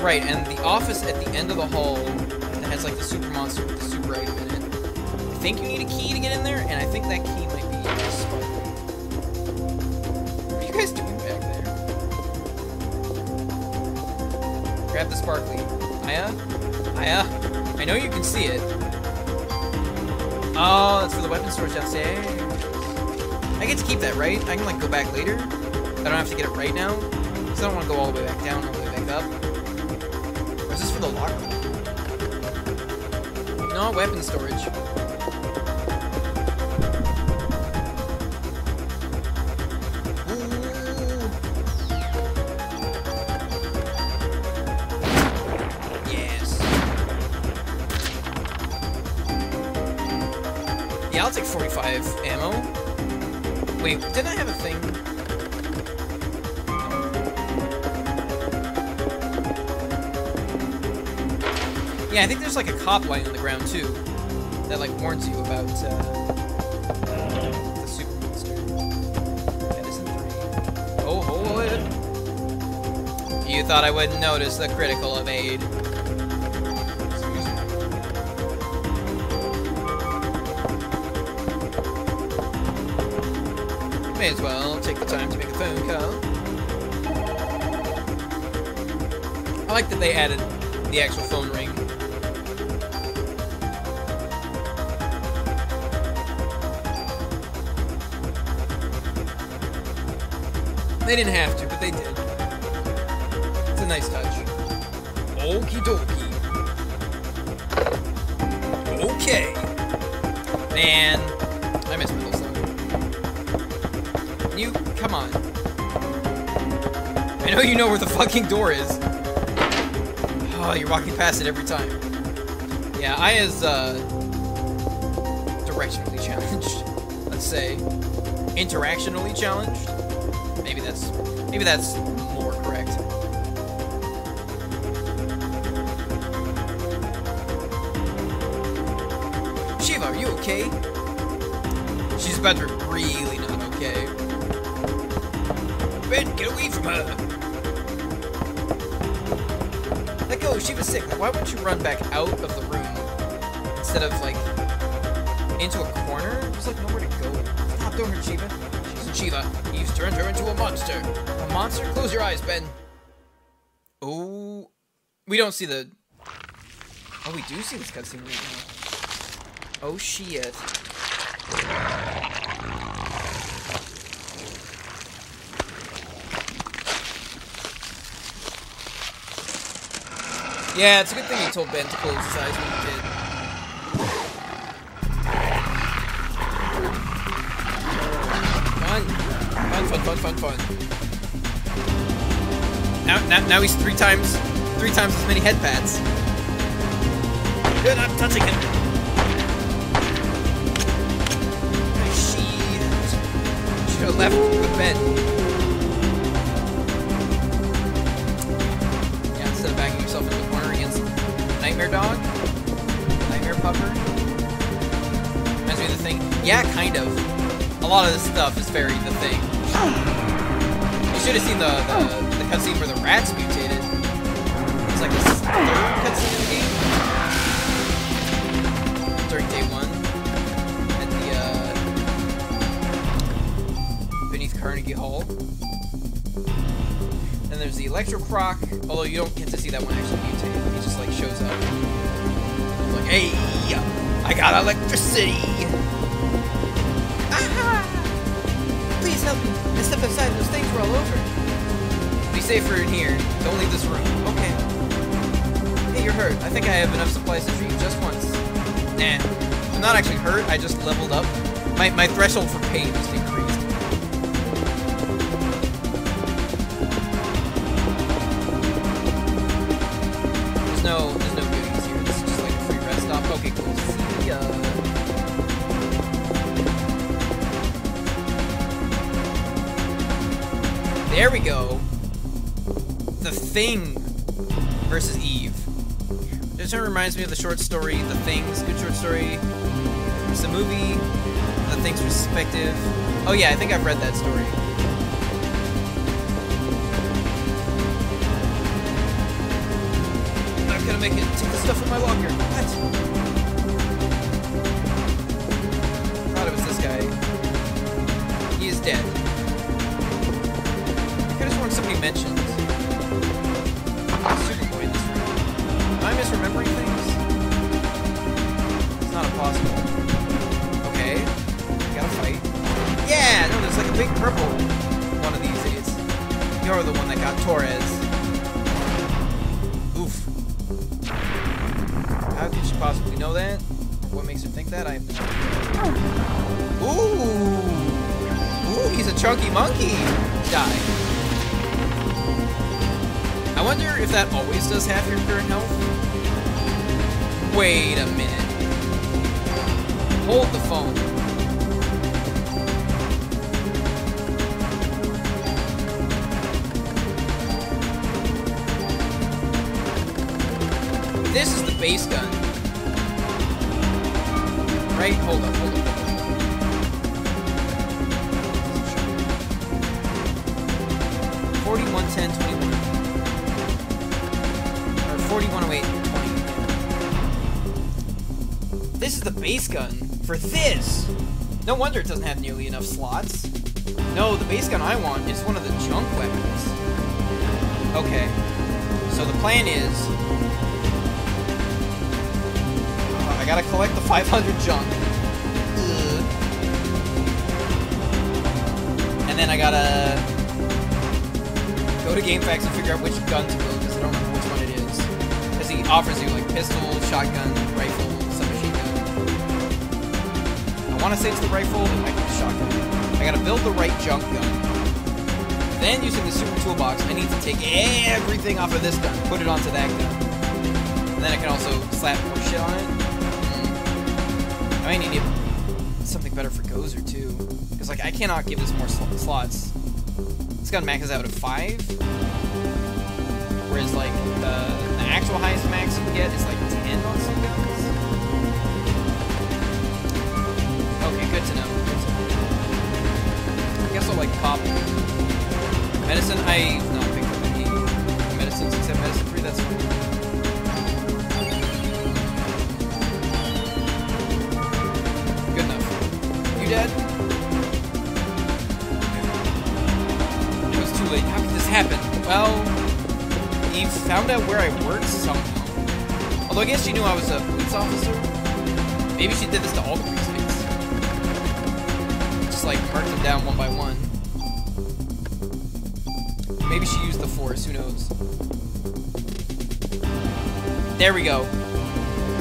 Right, and the office at the end of the hall that has like the super monster with the super item in it. I think you need a key to get in there, and I think that key might be a sparkly. What are you guys doing back there? Grab the sparkly. Aya? Aya? I know you can see it. Oh, that's for the weapon storage downstairs. I get to keep that, right? I can, like, go back later. I don't have to get it right now. Because I don't want to go all the way back down, all the way back up. Or is this for the locker? No, weapon storage. Yeah, I'll take 45 ammo. Wait, didn't I have a thing? Yeah, I think there's like a cop lying on the ground too, that like warns you about the super monster. Medicine 3. Oh, hold it. You thought I wouldn't notice the critical evade. May as well take the time to make a phone call. I like that they added the actual phone ring. They didn't have to, but they did. It's a nice touch. Okie dokie. Okay. Man, I miss my little son. You, come on. I know you know where the fucking door is. Oh, you're walking past it every time. Yeah, Aya's, directionally challenged. Let's say. Interactionally challenged? Maybe that's more correct. okay? She's about to be really not okay. Ben, get away from her! Let go, she was sick. Why wouldn't you run back out of the room instead of, like, into a corner? There's, like, nowhere to go. Stop doing her, Shiva. She's a Shiva. He's turned her into a monster. A monster? Close your eyes, Ben. Oh. We don't see the... Oh, we do see this cutscene right now. Oh, shit. Yeah, it's a good thing you told Ben to close his eyes when you did. Fun. Now he's three times as many head pats. Good, I'm touching him. Should have left with Ben. Yeah, instead of backing yourself into the corner against Nightmare Dog, Nightmare Pupper. Reminds me of The Thing. Yeah, kind of. A lot of this stuff is very The Thing. You should have seen the cutscene where the rats mutated. It's like the third cutscene in the game. During day 1. At the, beneath Carnegie Hall. Then there's the Electro Croc, although you don't get to see that one actually mutate. He just, like, shows up. He's like, hey, I got electricity! Aha! Please help me. I stepped outside and those things were all over. Be safer in here. Don't leave this room. Okay. Hey, you're hurt. I think I have enough supplies to treat you just once. Nah. I'm not actually hurt. I just leveled up. My threshold for pain just increased. There's no goodies here. This is just like a free rest stop. Okay, cool. See ya. There we go. The Thing versus Eve. This one reminds me of the short story The Thing's good short story. It's a movie. The Thing's perspective. Oh yeah, I think I've read that story. I'm not gonna make it. Take the stuff from my locker. What? I thought it was this guy. He is dead. I just want somebody mentioned Superboy in this room. Am I misremembering things? It's not impossible. Okay. Gotta fight. Yeah! No, there's like a big purple one of these days. You're the one that got Torres. Oof. How could she possibly know that? What makes her think that? I have no idea. Ooh! Ooh, he's a chunky monkey! Die. I wonder if that always does half your current health? Wait a minute. Hold the phone. This is the base gun. Right? Hold up. 4110 21. 4108 20. This is the base gun for this. No wonder it doesn't have nearly enough slots. No, the base gun I want is one of the junk weapons. Okay. So the plan is I gotta collect the 500 junk. And then I gotta go to GameFAQs and figure out which gun to build because I don't remember which one it is. Because he offers you like pistol, shotgun, rifle, submachine gun. I want to say it's the rifle, it might be the shotgun. I gotta build the right junk gun. Then using the super toolbox, I need to take everything off of this gun, put it onto that gun. And then I can also slap more shit on it. I might need something better for Gozer too. Because like I cannot give this more slots. This gun maxes out at 5. Whereas like the actual highest max you can get is like 10 on some guns. Good to know. I guess I'll like pop medicine. I've not picked up any medicines except medicine 3. That's fine. Good enough. You dead? It was too late. How could this happen? Well, Eve found out where I worked somehow. Although I guess she knew I was a police officer. Maybe she did this to all the precincts. Just like marked them down one by one. Maybe she used the Force, who knows. There we go.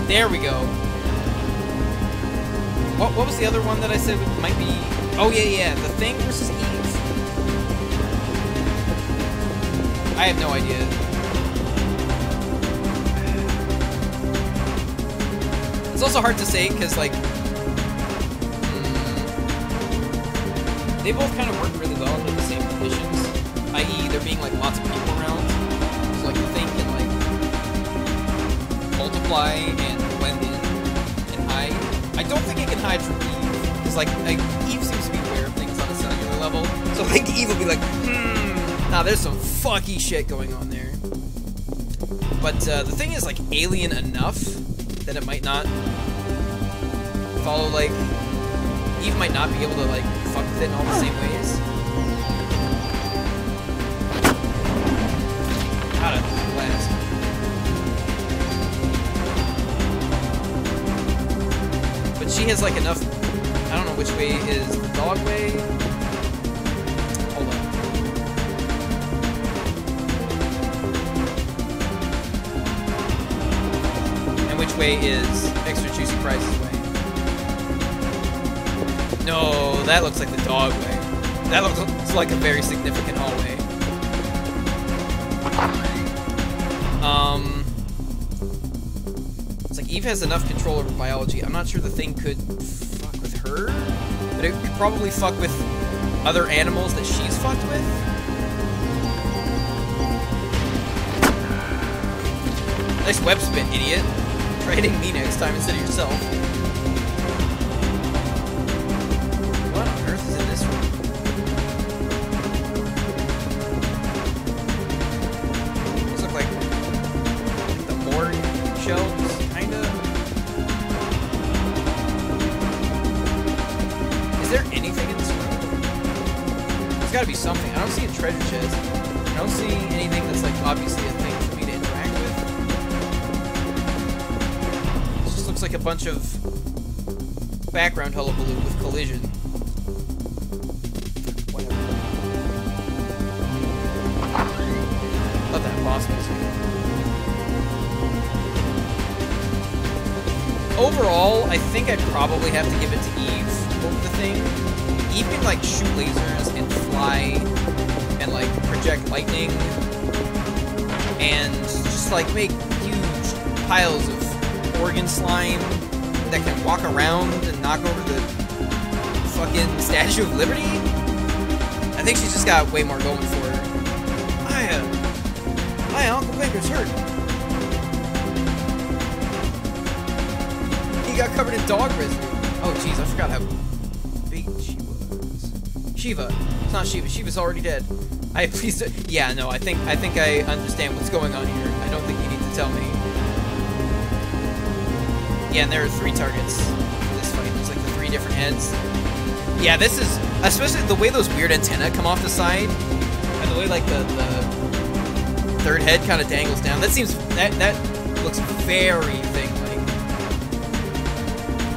There we go. What was the other one that I said might be... Oh, yeah, The Thing versus Eve. I have no idea. It's also hard to say, because, like... they both kind of work really well under the same conditions. I.e., there being, like, lots of people around. So, like, the Thing can, like, multiply and blend in and hide. I don't think it can hide from Eve, because, like, Eve seems to be aware of things on a cellular level. So I think Eve will be like, nah, there's some fucky shit going on there. But, the Thing is, like, alien enough that it might not follow, like, Eve might not be able to, like, fuck with it in all the same ways. How to blast. But she has, like, enough... I don't know which way is the dog way. Hold on. And which way is Extra Juicy Price's way? No, that looks like the dog way. That looks like a very significant hallway. It's like Eve has enough control over biology. I'm not sure the Thing could fuck with her, but it could probably fuck with other animals that she's fucked with. Nice web spin, idiot. Try hitting me next time instead of yourself. What on earth is in this room? These look like the morgue shelves, kinda. Is there anything in this room? There's gotta be something. I don't see a treasure chest. I don't see anything that's like obviously a thing for me to interact with. This just looks like a bunch of background hullabaloo with collision. Whatever. Love that boss music. Overall, I think I'd probably have to give it to Eve over the Thing. Eve can, like, shoot lasers and fly and, like, project lightning and just, like, make huge piles of organ slime that can walk around and knock over the fucking Statue of Liberty. I think she's just got way more going for her. Hi, Uncle Baker's hurt. He got covered in dog residue. Oh, jeez, I forgot how big she was. Shiva. It's not Shiva. Shiva's already dead. Please. Yeah, no. I think I understand what's going on here. I don't think you need to tell me. Yeah, and there are 3 targets for this fight. There's like the 3 different heads. Yeah, this is especially the way those weird antennae come off the side, and the way like the third head kind of dangles down. That seems that looks very thing-like.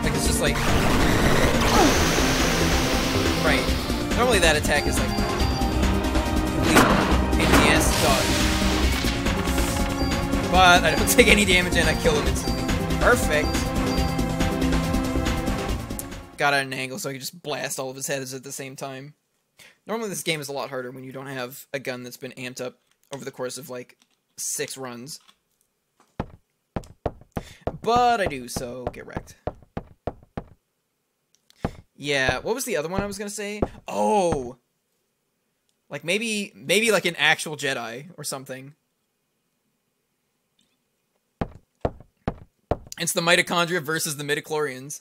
Like it's just like right. Normally that attack is like complete pain in the ass to dodge, but I don't take any damage and I kill him instantly. Perfect. Got at an angle so I could just blast all of his heads at the same time. Normally this game is a lot harder when you don't have a gun that's been amped up over the course of like 6 runs. But I do, so get wrecked. Yeah, what was the other one I was gonna say? Oh! Like maybe like an actual Jedi or something. It's the mitochondria versus the midichlorians.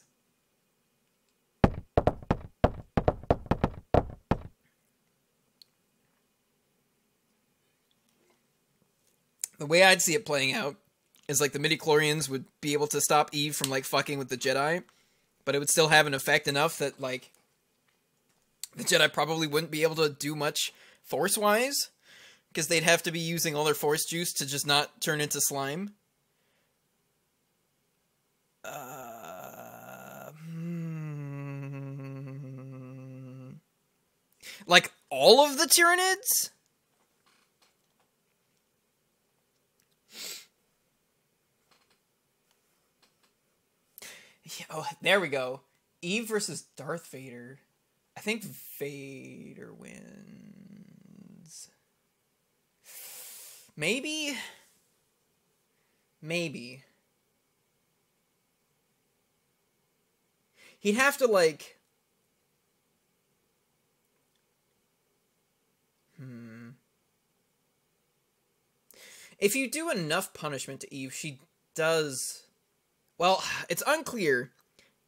The way I'd see it playing out is like the midichlorians would be able to stop Eve from like fucking with the Jedi, but it would still have an effect enough that like the Jedi probably wouldn't be able to do much force-wise, because they'd have to be using all their force juice to just not turn into slime. Like all of the Tyranids? Yeah, oh, there we go. Eve versus Darth Vader. I think Vader wins. Maybe? Maybe. He'd have to, like... If you do enough punishment to Eve, she does... Well, it's unclear.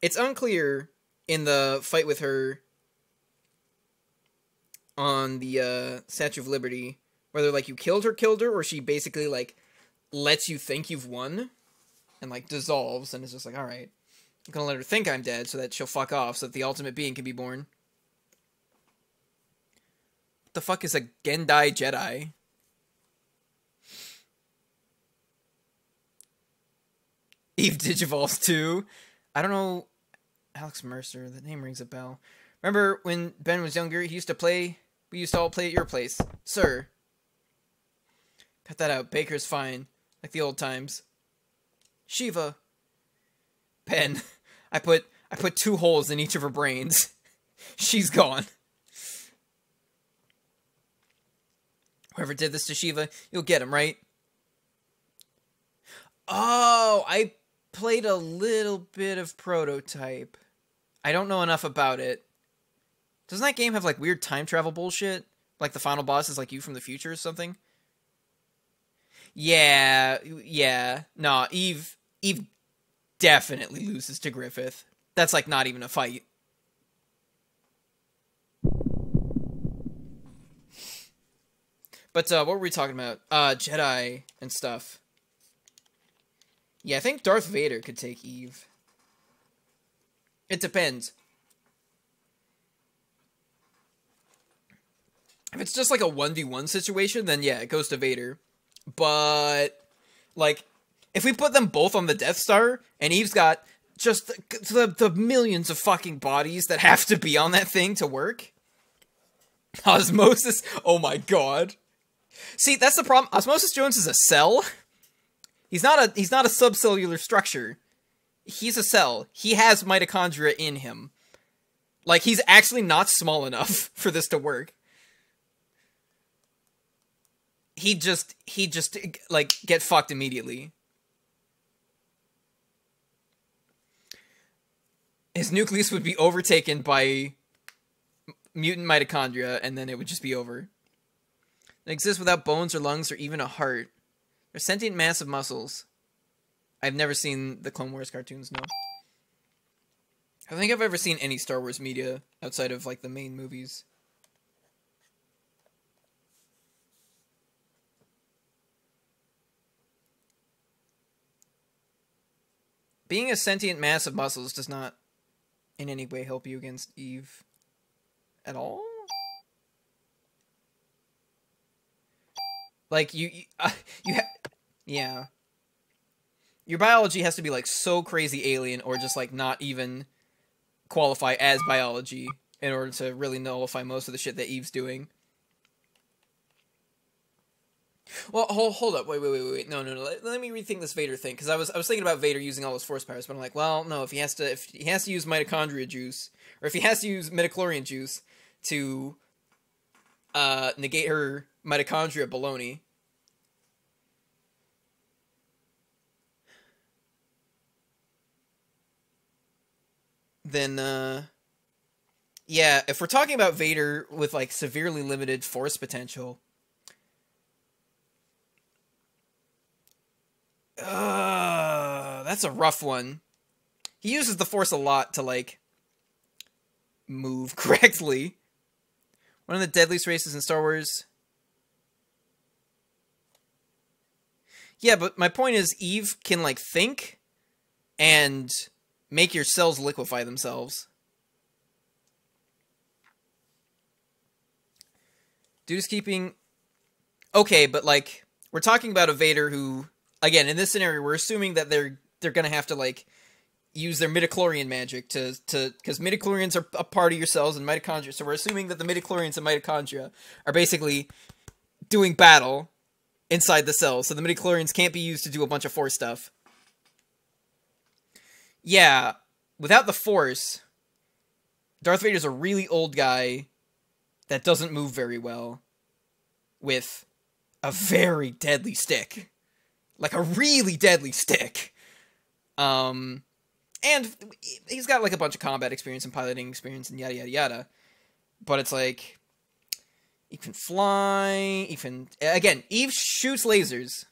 It's unclear in the fight with her on the Statue of Liberty whether, like, you killed her, or she basically, like, lets you think you've won and, like, dissolves and is just like, alright, I'm gonna let her think I'm dead so that she'll fuck off so that the ultimate being can be born. What the fuck is a Gendai Jedi? Eve Digivolves 2. I don't know. Alex Mercer, the name rings a bell. Remember when Ben was younger, we used to all play at your place. Sir. Cut that out. Baker's fine. Like the old times. Shiva. Ben. I put 2 holes in each of her brains. She's gone. Whoever did this to Shiva, you'll get him, right? Oh, I played a little bit of Prototype. I don't know enough about it. Doesn't that game have, like, weird time travel bullshit? Like, the final boss is, like, you from the future or something? Yeah. No, Eve definitely loses to Griffith. That's, like, not even a fight. But, what were we talking about? Jedi and stuff. Yeah, I think Darth Vader could take Eve. It depends. If it's just like a 1v1 situation, then yeah, it goes to Vader. But, like, if we put them both on the Death Star, and Eve's got just the millions of fucking bodies that have to be on that thing to work. Osmosis, oh my god. See, that's the problem. Osmosis Jones is a cell. He's not a subcellular structure. He's a cell. He has mitochondria in him. Like, he's actually not small enough for this to work. He just, like, get fucked immediately. His nucleus would be overtaken by mutant mitochondria, and then it would just be over. It exists without bones or lungs or even a heart. They're sentient massive muscles. I've never seen the Clone Wars cartoons, no. I don't think I've ever seen any Star Wars media outside of, like, the main movies. Being a sentient mass of muscles does not in any way help you against Eve at all? Like, yeah. Your biology has to be, like, so crazy alien or just, like, not even qualify as biology in order to really nullify most of the shit that Eve's doing. Well, hold up. Wait. No. Let me rethink this Vader thing, because I was thinking about Vader using all his force powers, but I'm like, well, no, if he has to use mitochondria juice, or if he has to use midichlorian juice to negate her mitochondria baloney. Then, yeah, if we're talking about Vader with, like, severely limited force potential, that's a rough one. He uses the force a lot to, like, move correctly. One of the deadliest races in Star Wars. Yeah, but my point is Eve can, like, think and make your cells liquefy themselves. Dude is keeping... Okay, but, like, we're talking about a Vader who... Again, in this scenario, we're assuming that they're gonna have to, like, use their midichlorian magic to... Because midichlorians are a part of your cells and mitochondria, so we're assuming that the midichlorians and mitochondria are basically doing battle inside the cell, so the midichlorians can't be used to do a bunch of Force stuff. Yeah, without the Force, Darth Vader's a really old guy that doesn't move very well with a very deadly stick. Like, a really deadly stick. And he's got, like, a bunch of combat experience and piloting experience and yada yada yada. But it's like... You can fly, again, Eve shoots lasers.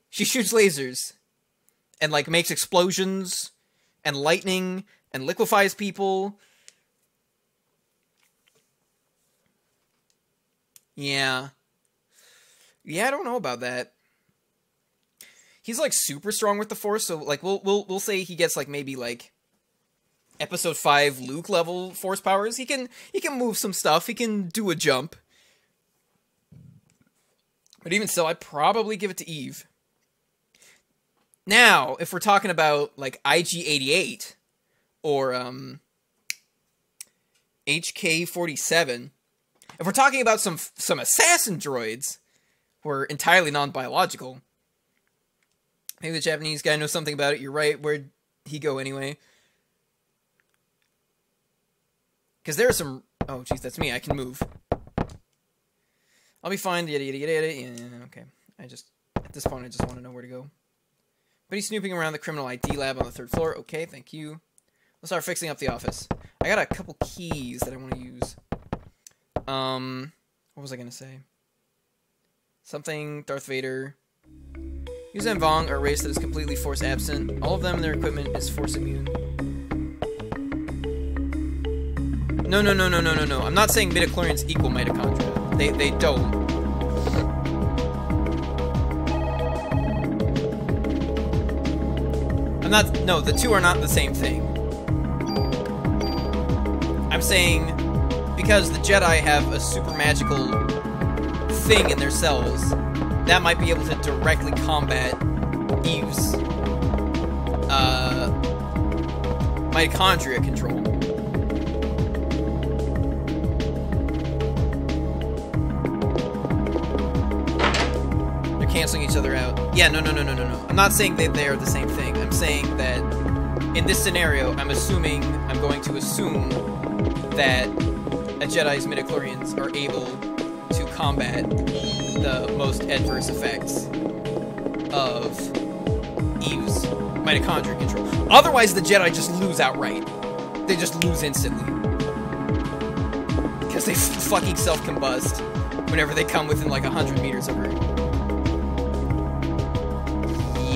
She shoots lasers. And, like, makes explosions. And lightning. And liquefies people. Yeah. Yeah, I don't know about that. He's, like, super strong with the Force, so, like, we'll say he gets, like, maybe, like... Episode 5 Luke level Force powers. He can move some stuff. He can do a jump. But even still, I'd probably give it to Eve. Now, if we're talking about, like, IG-88, or, HK-47, if we're talking about some assassin droids, who are entirely non-biological, maybe the Japanese guy knows something about it, you're right, where'd he go anyway? Because there are some... Oh, jeez, that's me, I can move. I'll be fine, yada yada yada yada. Yeah, okay. At this point, I just want to know where to go. But he's snooping around the criminal ID lab on the 3rd floor. Okay, thank you. Let's start fixing up the office. I got a couple keys that I want to use. What was I going to say? Something, Darth Vader. Use and Vong are a race that is completely Force absent. All of them and their equipment is Force immune. No. I'm not saying midichlorians equal mitochondria. They don't. No, the two are not the same thing. I'm saying because the Jedi have a super magical thing in their cells that might be able to directly combat Eve's mitochondria control. Canceling each other out. Yeah, no. I'm not saying that they are the same thing. I'm saying that in this scenario, I'm going to assume that a Jedi's midichlorians are able to combat the most adverse effects of Eve's mitochondria control. Otherwise, the Jedi just lose outright. They just lose instantly. Because they fucking self-combust whenever they come within like 100 meters of her.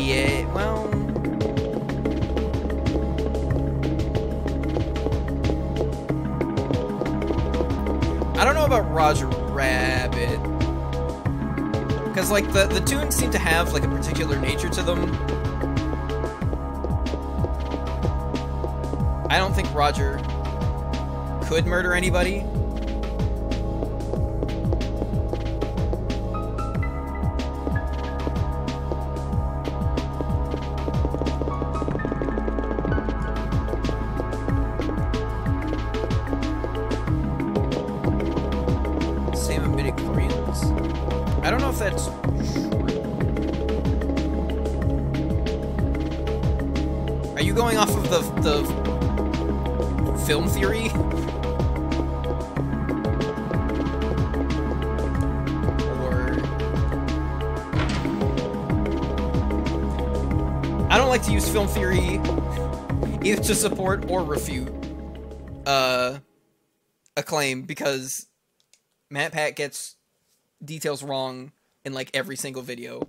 Yeah, well... I don't know about Roger Rabbit. Because, like, the tunes seem to have, like, a particular nature to them. I don't think Roger could murder anybody. I don't know if that's true. Are you going off of the film theory? Or... I don't like to use film theory either to support or refute a claim, because Matt Pat gets details wrong in like every single video.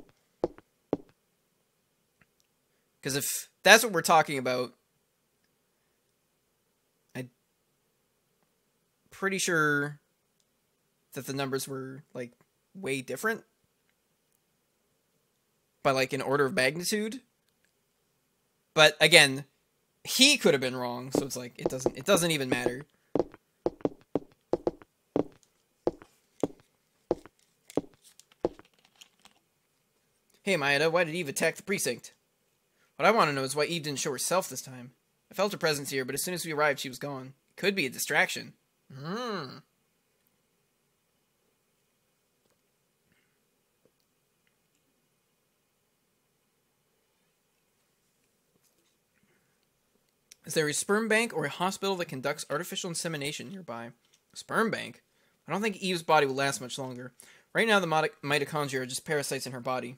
Because if that's what we're talking about, I'm pretty sure that the numbers were like way different. by like an order of magnitude. But again, he could have been wrong, so it's like it doesn't even matter. Hey Maeda, why did Eve attack the precinct? What I want to know is why Eve didn't show herself this time. I felt her presence here, but as soon as we arrived, she was gone. Could be a distraction. Is there a sperm bank or a hospital that conducts artificial insemination nearby? A sperm bank? I don't think Eve's body will last much longer. Right now, the mitochondria are just parasites in her body.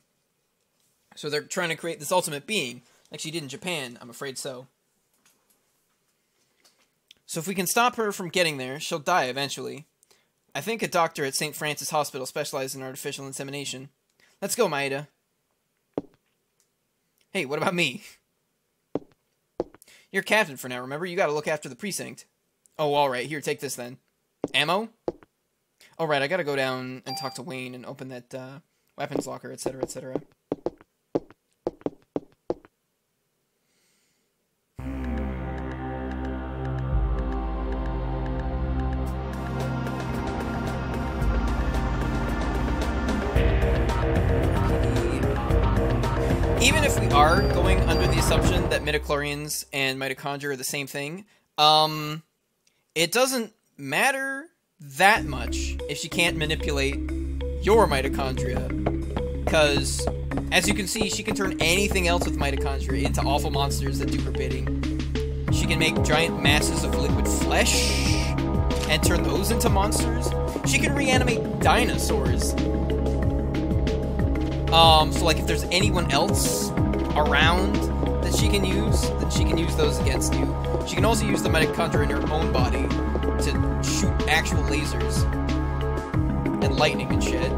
So they're trying to create this ultimate being, like she did in Japan. I'm afraid so. So if we can stop her from getting there, she'll die eventually. I think a doctor at St. Francis Hospital specializes in artificial insemination. Let's go, Maeda. Hey, what about me? You're captain for now, remember? You gotta look after the precinct. Oh, alright. Here, take this then. Ammo? Alright, I gotta go down and talk to Wayne and open that weapons locker, etc., etc. Even if we are going under the assumption that midichlorians and mitochondria are the same thing, it doesn't matter that much if she can't manipulate your mitochondria. Because, as you can see, she can turn anything else with mitochondria into awful monsters that do her bidding. She can make giant masses of liquid flesh and turn those into monsters. She can reanimate dinosaurs. So like if there's anyone else around that she can use, then she can use those against you. She can also use the mitochondria in her own body to shoot actual lasers and lightning and shit.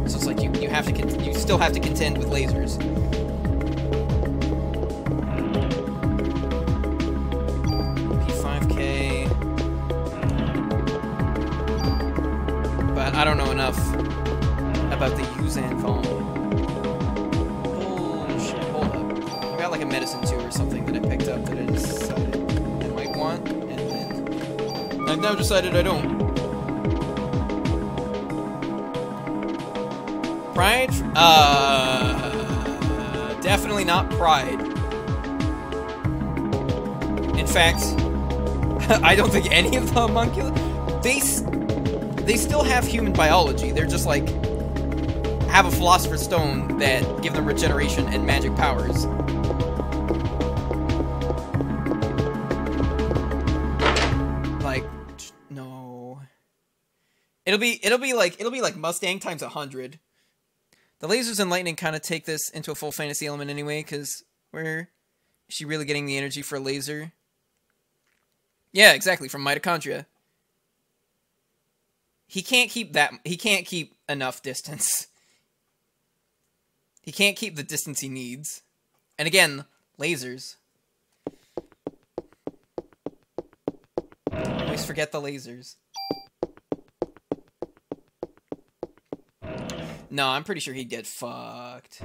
So it's like you still have to contend with lasers. P5K. But I don't know enough about the Yuzan volume. Bullshit, hold up. I got like a medicine too or something that I picked up that I decided I might want, and then I've now decided I don't. Pride? Definitely not pride. In fact, I don't think any of the homunculi... They still have human biology. They're just like... have a Philosopher's Stone that give them regeneration and magic powers. Like, no. It'll be like Mustang times 100. The lasers and lightning kind of take this into a full fantasy element anyway, because where is she really getting the energy for a laser? Yeah, exactly, from mitochondria. He can't keep enough distance. He can't keep the distance he needs. And again, lasers. Always forget the lasers. No, I'm pretty sure he'd get fucked.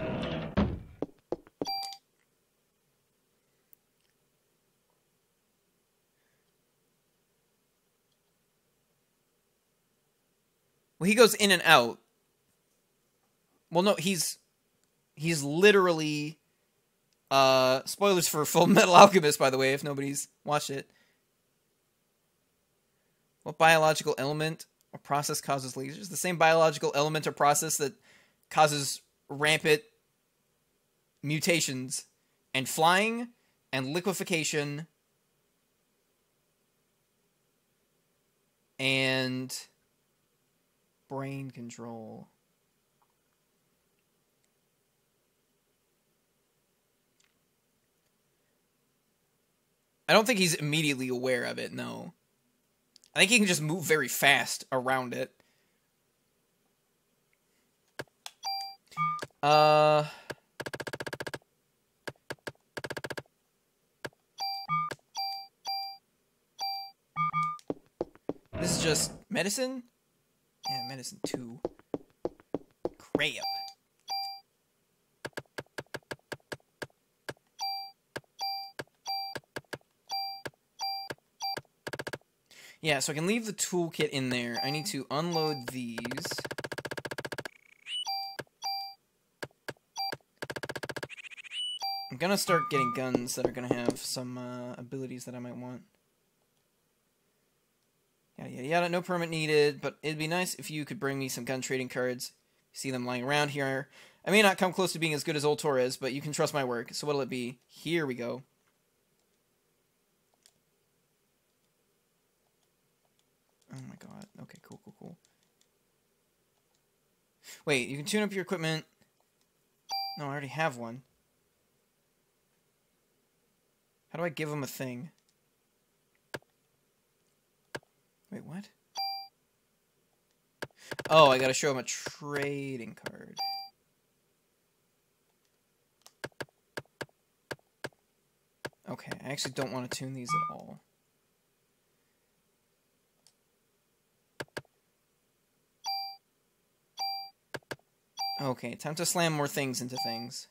Well, he goes in and out. Well, no, he's literally... spoilers for Full Metal Alchemist, by the way, if nobody's watched it. What biological element or process causes lasers? The same biological element or process that causes rampant mutations and flying and liquefaction and brain control. I don't think he's immediately aware of it, no. I think he can just move very fast around it. This is just medicine? Yeah, medicine 2. crap. Yeah, so I can leave the toolkit in there. I need to unload these. I'm gonna start getting guns that are gonna have some abilities that I might want. Yada yada yada, no permit needed, but it'd be nice if you could bring me some gun trading cards. See them lying around here. I may not come close to being as good as old Torres, but you can trust my work. So what'll it be? Here we go. Oh my god. Okay, cool, cool, cool. Wait, you can tune up your equipment. No, I already have one. How do I give them a thing? Wait, what? Oh, I gotta show them a trading card. Okay, I actually don't want to tune these at all. Okay, time to slam more things into things.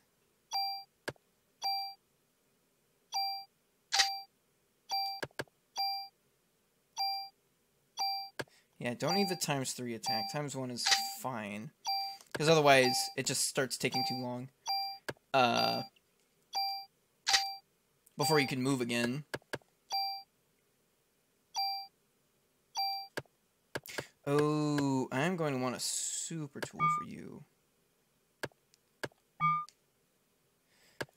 Yeah, I don't need the ×3 attack. ×1 is fine. Because otherwise, it just starts taking too long. Before you can move again. Oh, I'm going to want a super tool for you.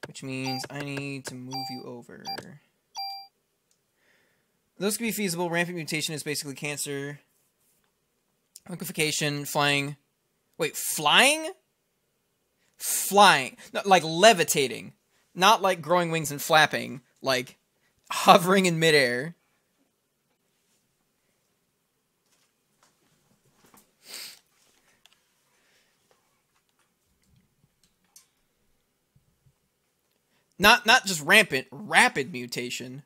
Which means I need to move you over. Those could be feasible. Rampant mutation is basically cancer. Liquefaction, flying. Wait, flying? Flying. No, like levitating. Not like growing wings and flapping. Like hovering in midair. Not just rampant, rapid mutation.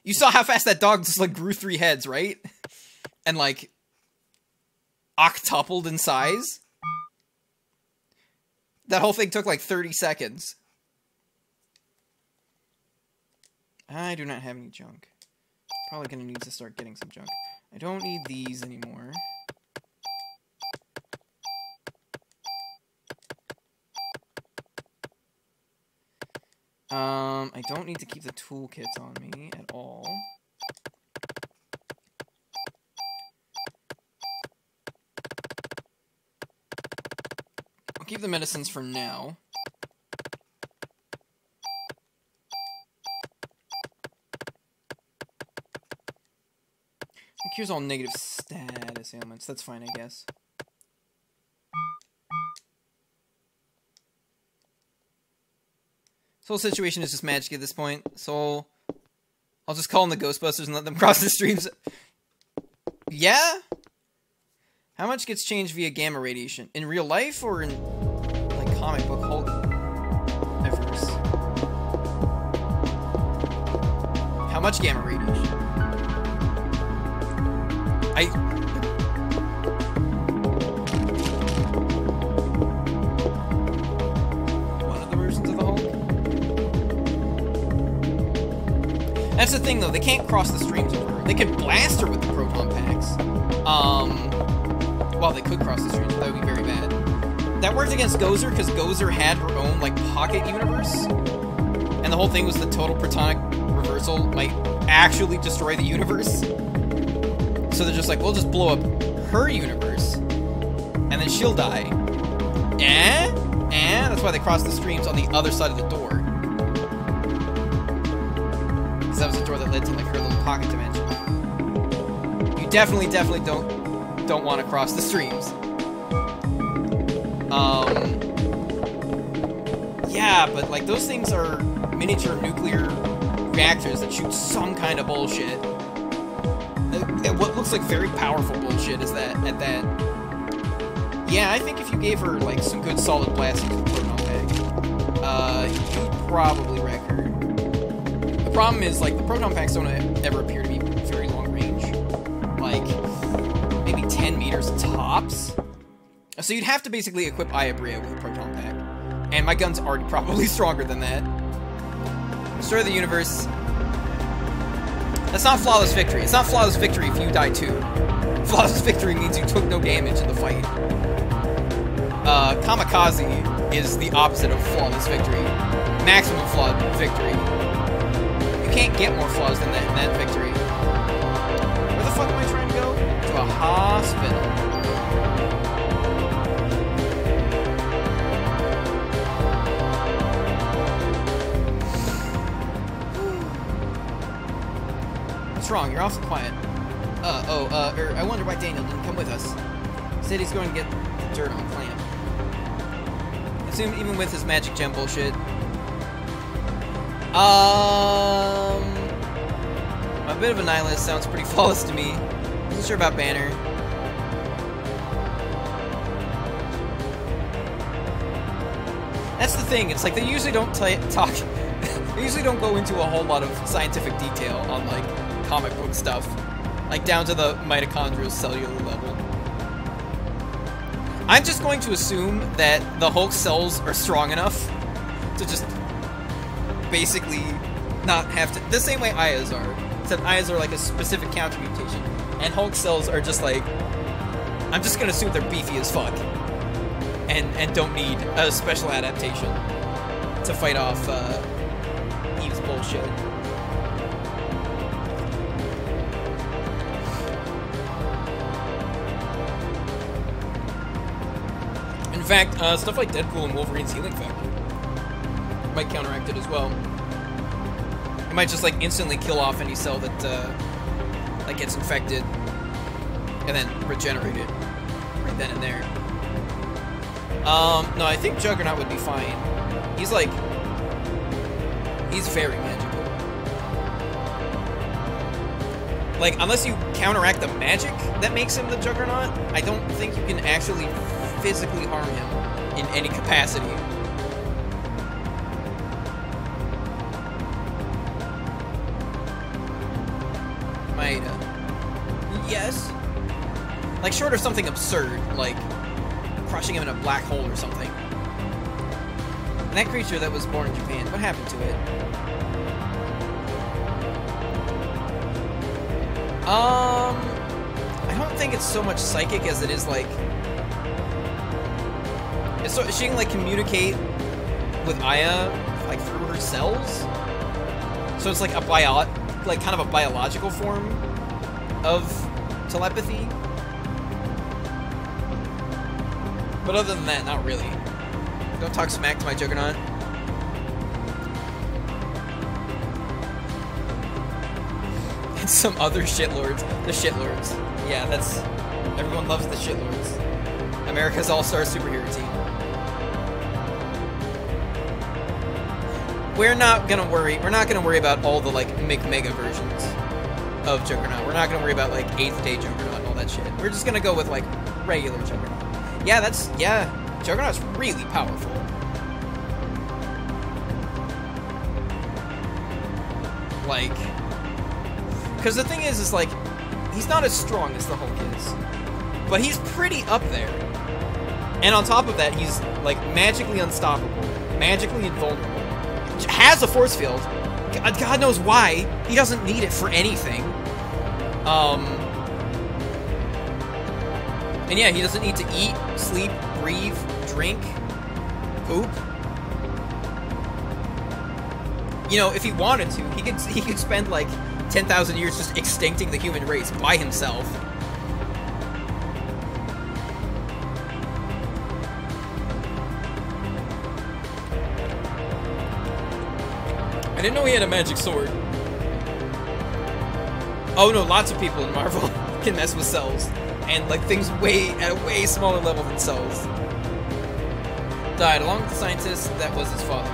You saw how fast that dog just like grew 3 heads, right? And like octupled in size. That whole thing took like 30 seconds. I do not have any junk. Probably gonna need to start getting some junk. I don't need these anymore. I don't need to keep the toolkits on me at all. I'll keep the medicines for now. It cures all negative status ailments. That's fine, I guess. This whole situation is just magic at this point, so I'll just call in the Ghostbusters and let them cross the streams. Yeah? How much gets changed via gamma radiation? In real life or in, like, comic book universe? How much gamma radiation? One of the versions of the Hulk? That's the thing, though. They can't cross the streams over her. They could blast her with the proton packs. Well, they could cross the streams, but that would be very bad. That worked against Gozer, because Gozer had her own, like, pocket universe. And the whole thing was the total protonic reversal might actually destroy the universe. So they're just like, we'll just blow up her universe, and then she'll die. And that's why they crossed the streams on the other side of the door. Because that was the door that led to, like, her little pocket dimension. You definitely don't want to cross the streams. Yeah, but, like, those things are miniature nuclear reactors that shoot some kind of bullshit. And what looks like very powerful bullshit is that, yeah, I think if you gave her, like, some good solid blasting to the proton pack, you'd probably wreck her. The problem is, like, the proton packs don't ever appear to be very long range. Like, maybe 10 meters tops. So you'd have to basically equip Iabria with a proton pack. And my gun's already probably stronger than that. Destroy the universe. That's not flawless victory. It's not flawless victory if you die too. Flawless victory means you took no damage in the fight. Kamikaze is the opposite of flawless victory. Maximum flawed victory. You can't get more flaws than that in that victory. Where the fuck am I trying to go? To a hospital. What's wrong? You're awfully quiet. I wonder why Daniel didn't come with us. He said he's going to get the dirt on Clam. I assume even with his magic gem bullshit. A bit of a nihilist sounds pretty flawless to me. Wasn't sure about Banner. That's the thing. It's like they usually don't talk. They usually don't go into a whole lot of scientific detail on like comic book stuff, like down to the mitochondrial cellular level. I'm just going to assume that the Hulk cells are strong enough to just basically not have to, the same way Aya's are, except Aya's are like a specific counter mutation, and Hulk cells are just like, I'm just gonna assume they're beefy as fuck, and don't need a special adaptation to fight off Eve's bullshit. In fact, stuff like Deadpool and Wolverine's healing factor might counteract it as well. It might just like instantly kill off any cell that gets infected, and then regenerate it right then and there. No, I think Juggernaut would be fine. He's very magical. Like, unless you counteract the magic that makes him the Juggernaut, I don't think you can actually physically harm him in any capacity. Yes. Like, short of something absurd, like crushing him in a black hole or something. And that creature that was born in Japan, what happened to it? I don't think it's so much psychic as it is like, she can like communicate with Aya like through her cells. So it's like a kind of a biological form of telepathy. But other than that, not really. Don't talk smack to my Juggernaut. And some other shitlords. The shitlords. Yeah, that's... Everyone loves the shitlords. America's all-star superhero team. We're not gonna worry about all the, like, mega versions of Juggernaut. We're not gonna worry about, like, 8th Day Juggernaut and all that shit. We're just gonna go with, like, regular Juggernaut. Yeah, Juggernaut's really powerful. Like, because the thing is like, he's not as strong as the Hulk is, but he's pretty up there. And on top of that, he's, like, magically unstoppable, magically invulnerable, has a force field. God knows why. He doesn't need it for anything. And yeah, he doesn't need to eat, sleep, breathe, drink, poop. You know, if he wanted to, he could spend like 10,000 years just extincting the human race by himself. I didn't know he had a magic sword. Oh no, lots of people in Marvel can mess with cells. And, like, things at a way smaller level than cells. Died along with the scientist that was his father.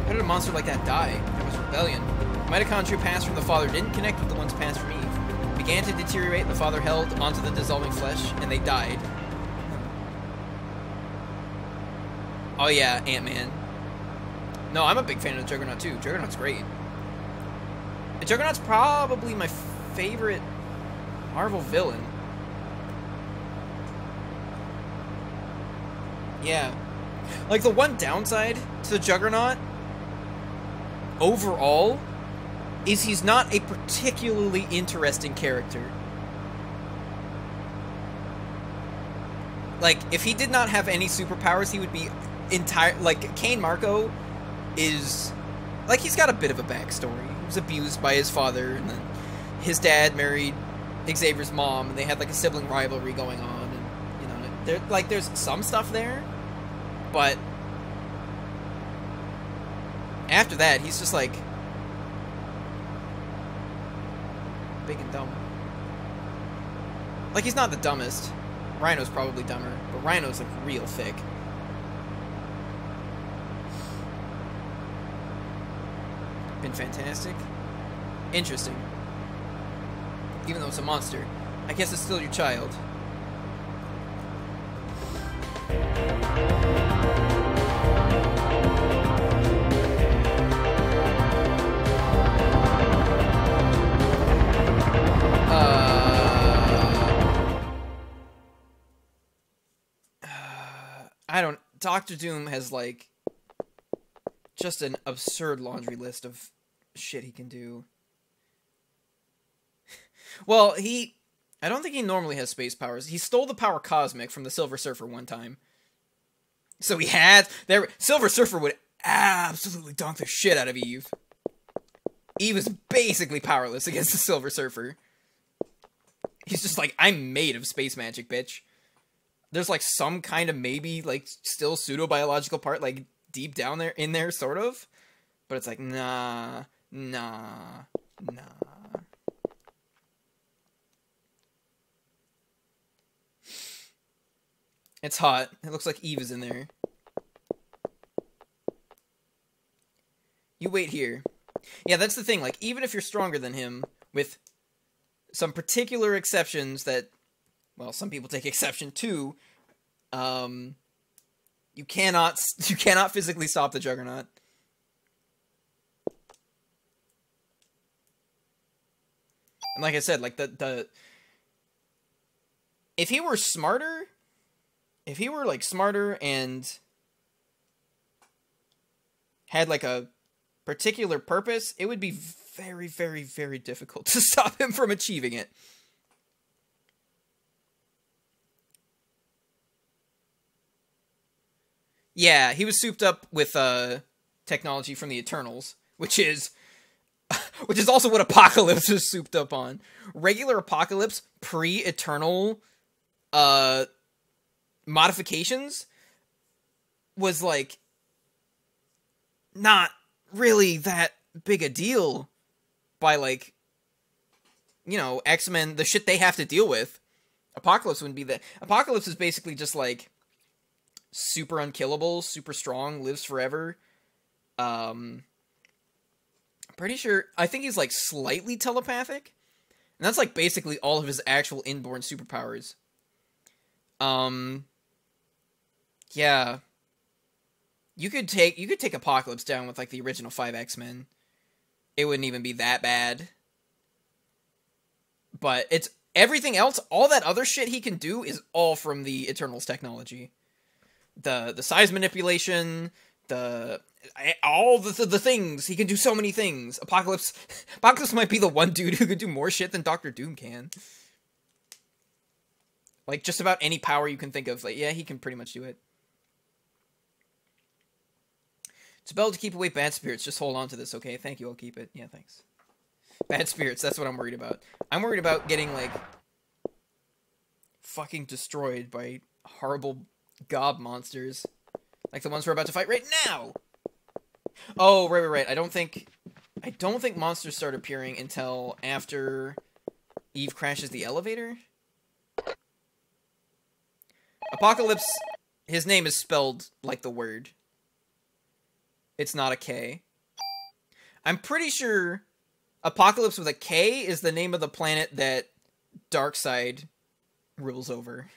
How did a monster like that die? There was rebellion. Mitochondria passed from the father didn't connect with the ones passed from Eve. Began to deteriorate, the father held onto the dissolving flesh, and they died. Oh yeah, Ant-Man. No, I'm a big fan of Juggernaut too. Juggernaut's great. And Juggernaut's probably my favorite Marvel villain. Yeah. Like, the one downside to the Juggernaut, overall, is he's not a particularly interesting character. Like, if he did not have any superpowers, he would be like, Cain Marco is... Like, he's got a bit of a backstory. He was abused by his father, and then his dad married Xavier's mom, and they had, like, a sibling rivalry going on, and, you know, there's some stuff there, but after that, he's just, like, big and dumb. Like, he's not the dumbest. Rhino's probably dumber, but Rhino's, like, real thick. Been fantastic. Interesting. Even though it's a monster, I guess it's still your child. I don't... Doctor Doom has, like, just an absurd laundry list of shit he can do. Well, I don't think he normally has space powers. He stole the power cosmic from the Silver Surfer one time. So he had... Silver Surfer would absolutely dunk the shit out of Eve. Eve is basically powerless against the Silver Surfer. He's just like, I'm made of space magic, bitch. There's, like, some kind of maybe, like, still pseudo-biological part, like, deep down there, in there, sort of. But it's like, nah. It's hot. It looks like Eve is in there. You wait here. Yeah, that's the thing. Like, even if you're stronger than him, with some particular exceptions that, well, some people take exception to, you cannot physically stop the Juggernaut. And like I said, like, if he were smarter, and had, like, a particular purpose, it would be very, very, very difficult to stop him from achieving it. Yeah, he was souped up with technology from the Eternals, which is also what Apocalypse was souped up on. Regular Apocalypse, pre-Eternal modifications, was, like, not really that big a deal by, like, you know, X-Men, the shit they have to deal with. Apocalypse wouldn't be that. Apocalypse is basically just, like, super unkillable, super strong, lives forever. I'm pretty sure, I think he's, like, slightly telepathic. And that's, like, basically all of his actual inborn superpowers. Yeah. You could take Apocalypse down with, like, the original 5 X-Men. It wouldn't even be that bad. But it's everything else, all that other shit he can do is all from the Eternals technology. The size manipulation, all the things. He can do so many things. Apocalypse might be the one dude who could do more shit than Doctor Doom can. Like, just about any power you can think of. Like, yeah, he can pretty much do it. Spell to keep away bad spirits. Just hold on to this, okay? Thank you, I'll keep it. Yeah, thanks. Bad spirits, that's what I'm worried about. I'm worried about getting, like, fucking destroyed by horrible gob monsters. Like the ones we're about to fight right now! Oh, right. I don't think monsters start appearing until after Eve crashes the elevator. Apocalypse, his name is spelled like the word. It's not a K. I'm pretty sure Apocalypse with a K is the name of the planet that Darkseid rules over.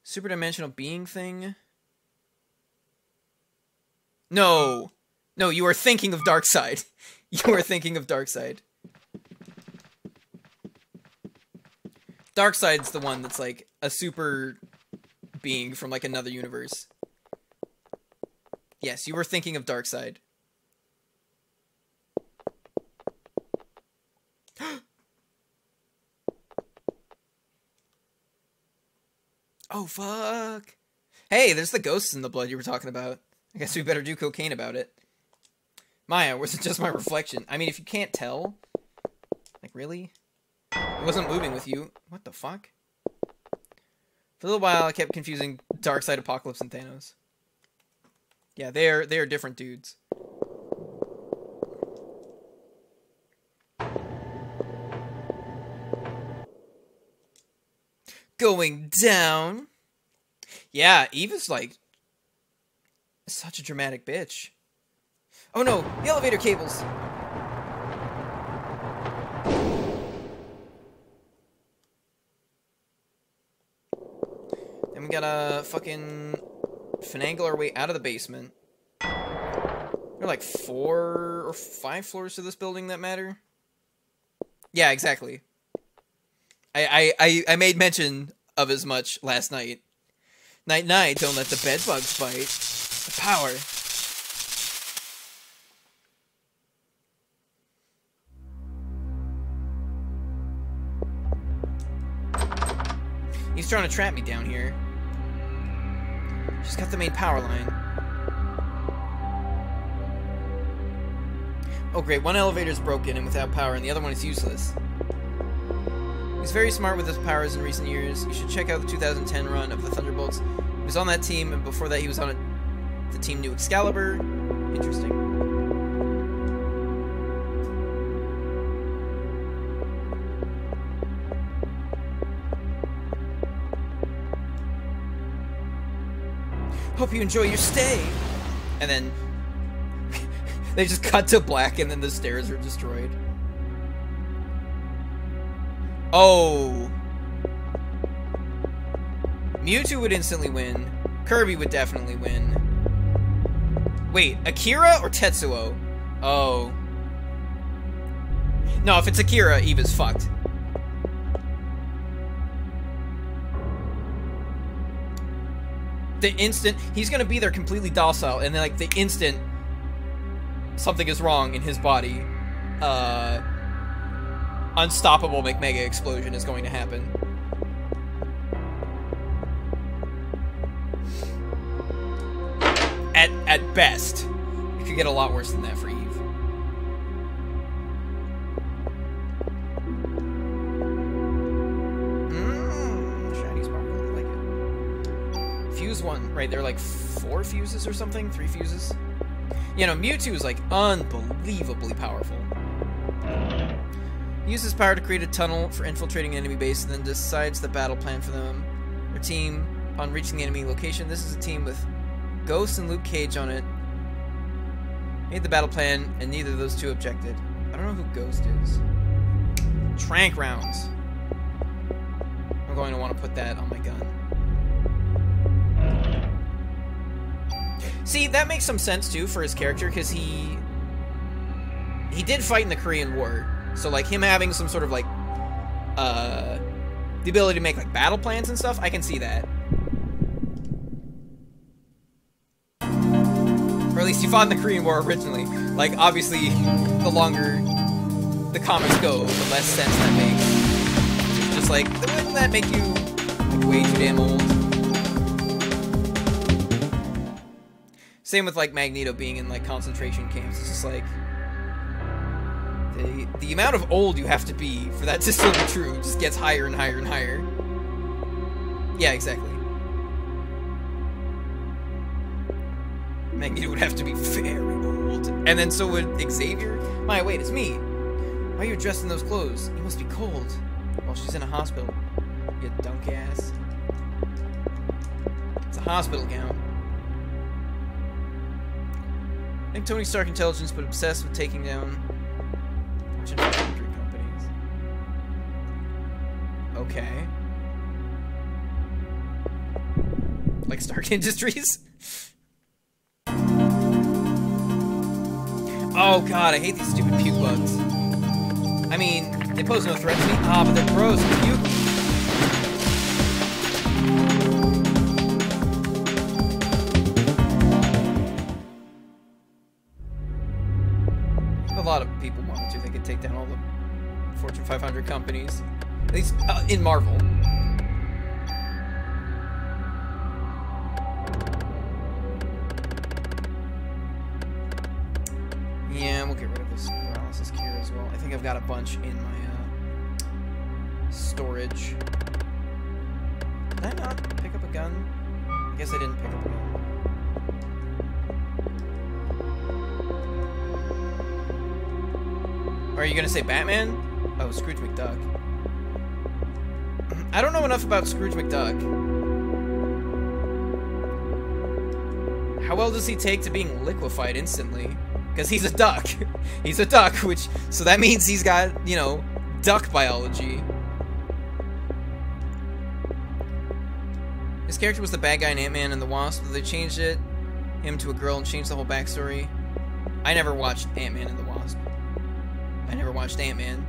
Superdimensional being thing? No, you are thinking of Darkseid. You are thinking of Darkseid. Darkseid's the one that's like a super being from like another universe. Yes, you were thinking of Darkseid. Oh, fuck. Hey, there's the ghosts in the blood you were talking about. I guess we better do cocaine about it. Maya, was it just my reflection? I mean, if you can't tell... Like, really? It wasn't moving with you. What the fuck? For a little while, I kept confusing Darkseid, Apocalypse, and Thanos. Yeah, they are different dudes. Going down. Yeah, Eve is like such a dramatic bitch. Oh no, the elevator cables. Then we gotta fucking finagle our way out of the basement. There are like 4 or 5 floors to this building that matter. Yeah, exactly. I made mention of as much last night. Night night, don't let the bed bugs bite. The power. He's trying to trap me down here. Just got the main power line. Oh great, one elevator's broken and without power, and the other one is useless. He's very smart with his powers in recent years. You should check out the 2010 run of the Thunderbolts. He was on that team, and before that he was on the team New Excalibur. Interesting. Hope you enjoy your stay. And then they just cut to black, and then the stairs are destroyed. Oh. Mewtwo would instantly win. Kirby would definitely win. Wait, Akira or Tetsuo? Oh. No, if it's Akira, Eve is fucked. The instant he's gonna be there completely docile, and then like the instant something is wrong in his body, unstoppable McMega explosion is going to happen. At best, it could get a lot worse than that for Eve. Shiny sparkle, I like it. Fuse 1, right, there are like 4 fuses or something? 3 fuses? You know, Mewtwo is like unbelievably powerful. He uses power to create a tunnel for infiltrating an enemy base and then decides the battle plan for them. Their team, upon reaching the enemy location, this is a team with Ghost and Luke Cage on it. Made the battle plan, and neither of those two objected. I don't know who Ghost is. Trank rounds. I'm going to want to put that on my gun. See, that makes some sense too for his character, because he did fight in the Korean War. So like him having some sort of like the ability to make like battle plans and stuff, I can see that. Or at least he fought in the Korean War originally. Like, obviously, the longer the comics go, the less sense that makes. It's just like, wouldn't that make you like, way too damn old? Same with, like, Magneto being in, like, concentration camps. It's just like, the amount of old you have to be for that to still be true just gets higher and higher and higher. Yeah, exactly. Magneto would have to be very old. And then so would Xavier. My, wait, it's me. Why are you dressed in those clothes? You must be cold. While she's in a hospital. You dunk ass. It's a hospital gown. I think Tony Stark intelligence, but obsessed with taking down Fortune 500 companies. Okay. Like Stark Industries? Oh god, I hate these stupid puke bugs. I mean, they pose no threat to me. Ah, but they're gross and puke. a lot of people wanted to. They could take down all the Fortune 500 companies. At least in Marvel. Yeah, we'll get rid of this paralysis cure as well. I think I've got a bunch in my storage. Did I not pick up a gun? I guess I didn't pick up a gun. Are you gonna say Batman? Oh, Scrooge McDuck. I don't know enough about Scrooge McDuck. How well does he take to being liquefied instantly? Because he's a duck. He's a duck, so that means he's got, you know, duck biology. His character was the bad guy in Ant-Man and the Wasp, but they changed him to a girl and changed the whole backstory. I never watched Ant-Man and the Wasp. I never watched Ant-Man.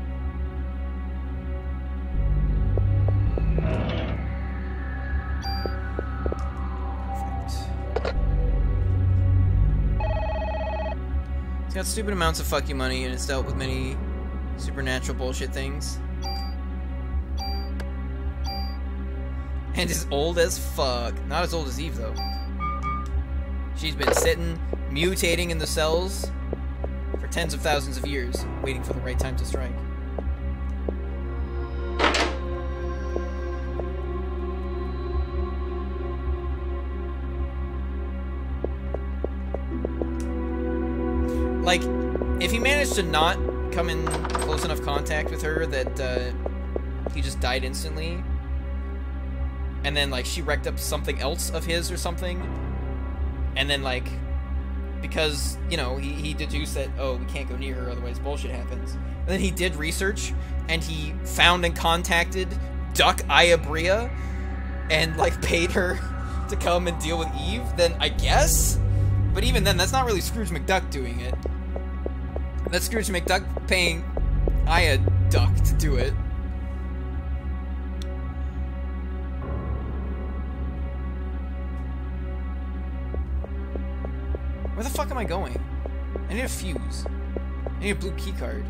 It's got stupid amounts of fuck you money, and it's dealt with many supernatural bullshit things. And is old as fuck. Not as old as Eve, though. She's been sitting, mutating in the cells for tens of thousands of years, waiting for the right time to strike. Like, if he managed to not come in close enough contact with her that he just died instantly, and then, like, she wrecked up something else of his or something, and then, like, because, you know, he deduced that, oh, we can't go near her, otherwise bullshit happens. And then he did research, and he found and contacted Duck Ayabria, and, like, paid her to come and deal with Eve, then I guess? But even then, that's not really Scrooge McDuck doing it. That's Scrooge McDuck paying Aya Duck to do it. Where the fuck am I going? I need a fuse. I need a blue keycard.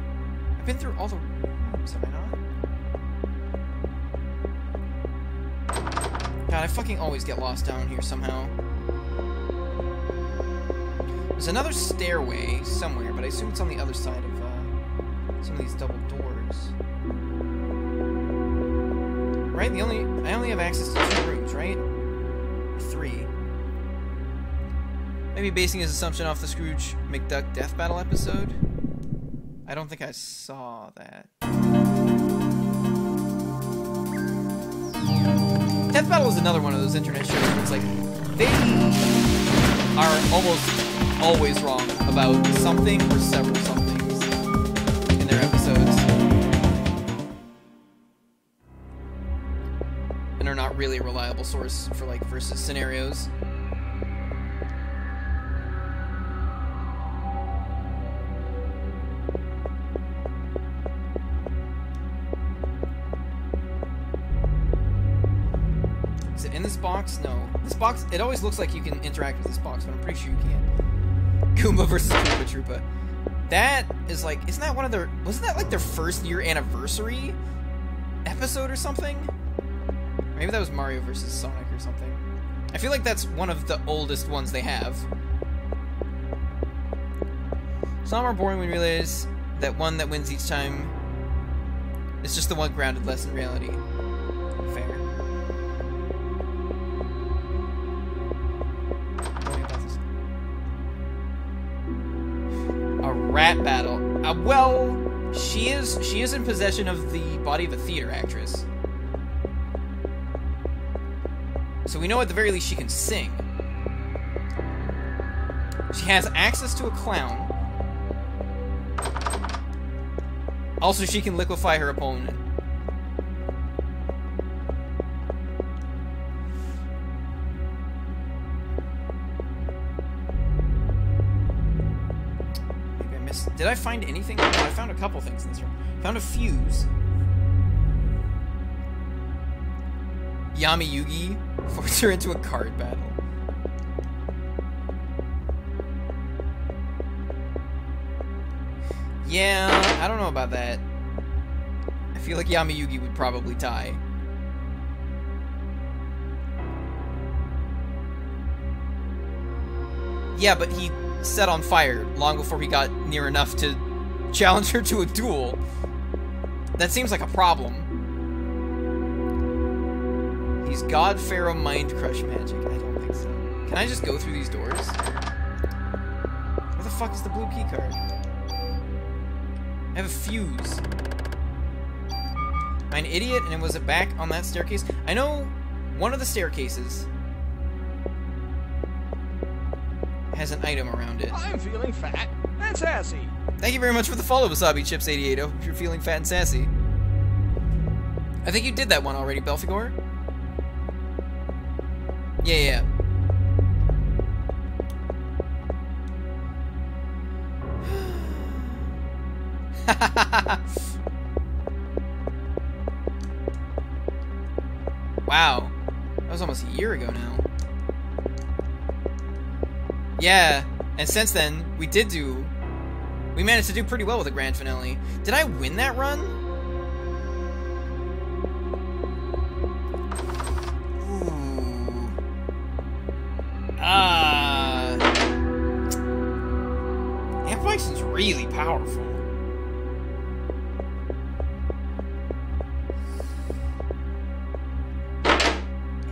I've been through all the rooms, have I not? God, I fucking always get lost down here somehow. There's another stairway somewhere, but I assume it's on the other side of some of these double doors. Right? I only have access to 2 rooms, right? Or 3. Maybe basing his assumption off the Scrooge McDuck death battle episode? I don't think I saw that. Death Battle is another one of those internet shows where it's like, they are almost always wrong about something or several somethings in their episodes. And are not really a reliable source for, like, versus scenarios. In this box? No. This box, it always looks like you can interact with this box, but I'm pretty sure you can't. Goomba versus Koopa Troopa. That is like, isn't that one of their, wasn't that like their first year anniversary episode or something? Maybe that was Mario versus Sonic or something. I feel like that's one of the oldest ones they have. It's not more boring when you realize that one that wins each time is just the one grounded less in reality. Fair. Rat battle. Well, she is in possession of the body of a theater actress. So we know at the very least she can sing. She has access to a clown. Also, she can liquefy her opponent. Did I find anything? No, I found a couple things in this room. Found a fuse. Yami Yugi forced her into a card battle. Yeah, I don't know about that. I feel like Yamayugi would probably die. Yeah, but he set on fire long before he got near enough to challenge her to a duel. That seems like a problem. He's God Pharaoh Mind Crush magic. I don't think so. Can I just go through these doors? Where the fuck is the blue key card? I have a fuse. Am I an idiot? And was it back on that staircase? I know one of the staircases has an item around it. I'm feeling fat and sassy. Thank you very much for the follow, Wasabi Chips 88. I hope you're feeling fat and sassy. I think you did that one already, Belphegor. Yeah. Wow. That was almost a year ago now. Yeah, and since then, we managed to do pretty well with the grand finale. Did I win that run? Ooh. Amp Bison's really powerful.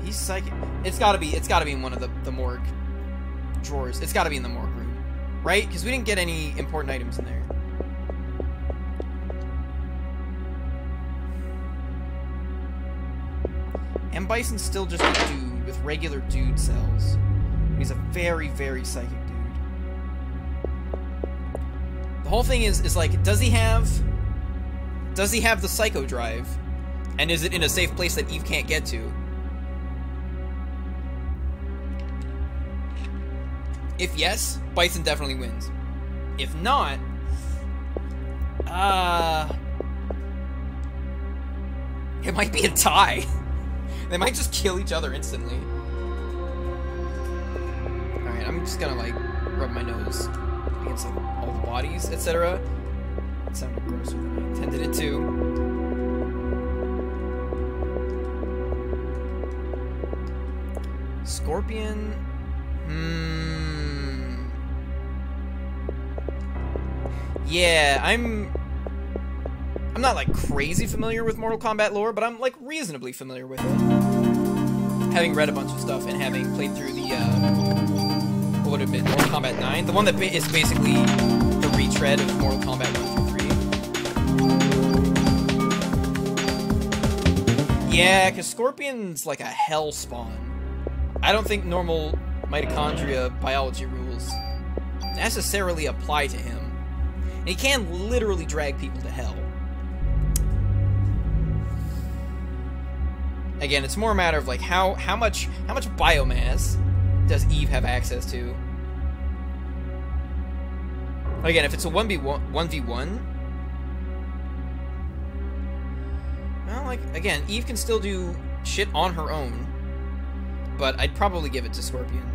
He's psychic. It's gotta be in one of the morgue drawers. It's gotta be in the morgue room. Right? Because we didn't get any important items in there. M. Bison's still just a dude with regular dude cells. He's a very, very psychic dude. The whole thing is like, does he have the psycho drive? And is it in a safe place that Eve can't get to? If yes, Bison definitely wins. If not, it might be a tie. They might just kill each other instantly. Alright, I'm just gonna, like, rub my nose against, like, all the bodies, etc. It sounded grosser than I intended it to. Scorpion... Yeah, I'm not, like, crazy familiar with Mortal Kombat lore, but I'm, like, reasonably familiar with it. Having read a bunch of stuff and having played through the, what would it have been, Mortal Kombat 9? The one that is basically the retread of Mortal Kombat 1 through 3. Yeah, because Scorpion's, like, a hell spawn. I don't think normal mitochondria biology rules necessarily apply to him. And he can literally drag people to hell. Again, it's more a matter of like how much biomass does Eve have access to? Again, if it's a 1v1, well, like again, Eve can still do shit on her own, but I'd probably give it to Scorpion.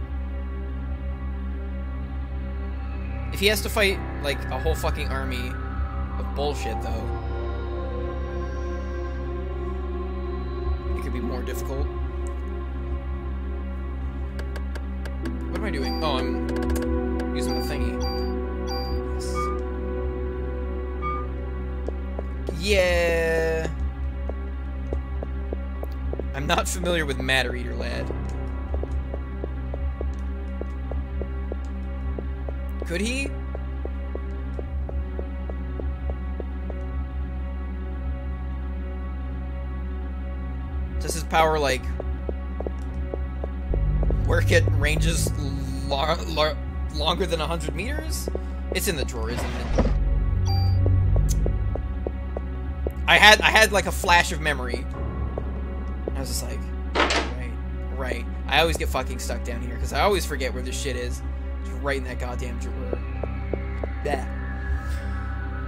If he has to fight, like, a whole fucking army of bullshit, though, it could be more difficult. What am I doing? Oh, I'm using the thingy. Yeah. I'm not familiar with Matter Eater, lad. Could he? Does his power, like, work at ranges longer than 100 meters? It's in the drawer, isn't it? I had like a flash of memory. I was just like, right. I always get fucking stuck down here because I always forget where this shit is. Right in that goddamn drawer. Yeah.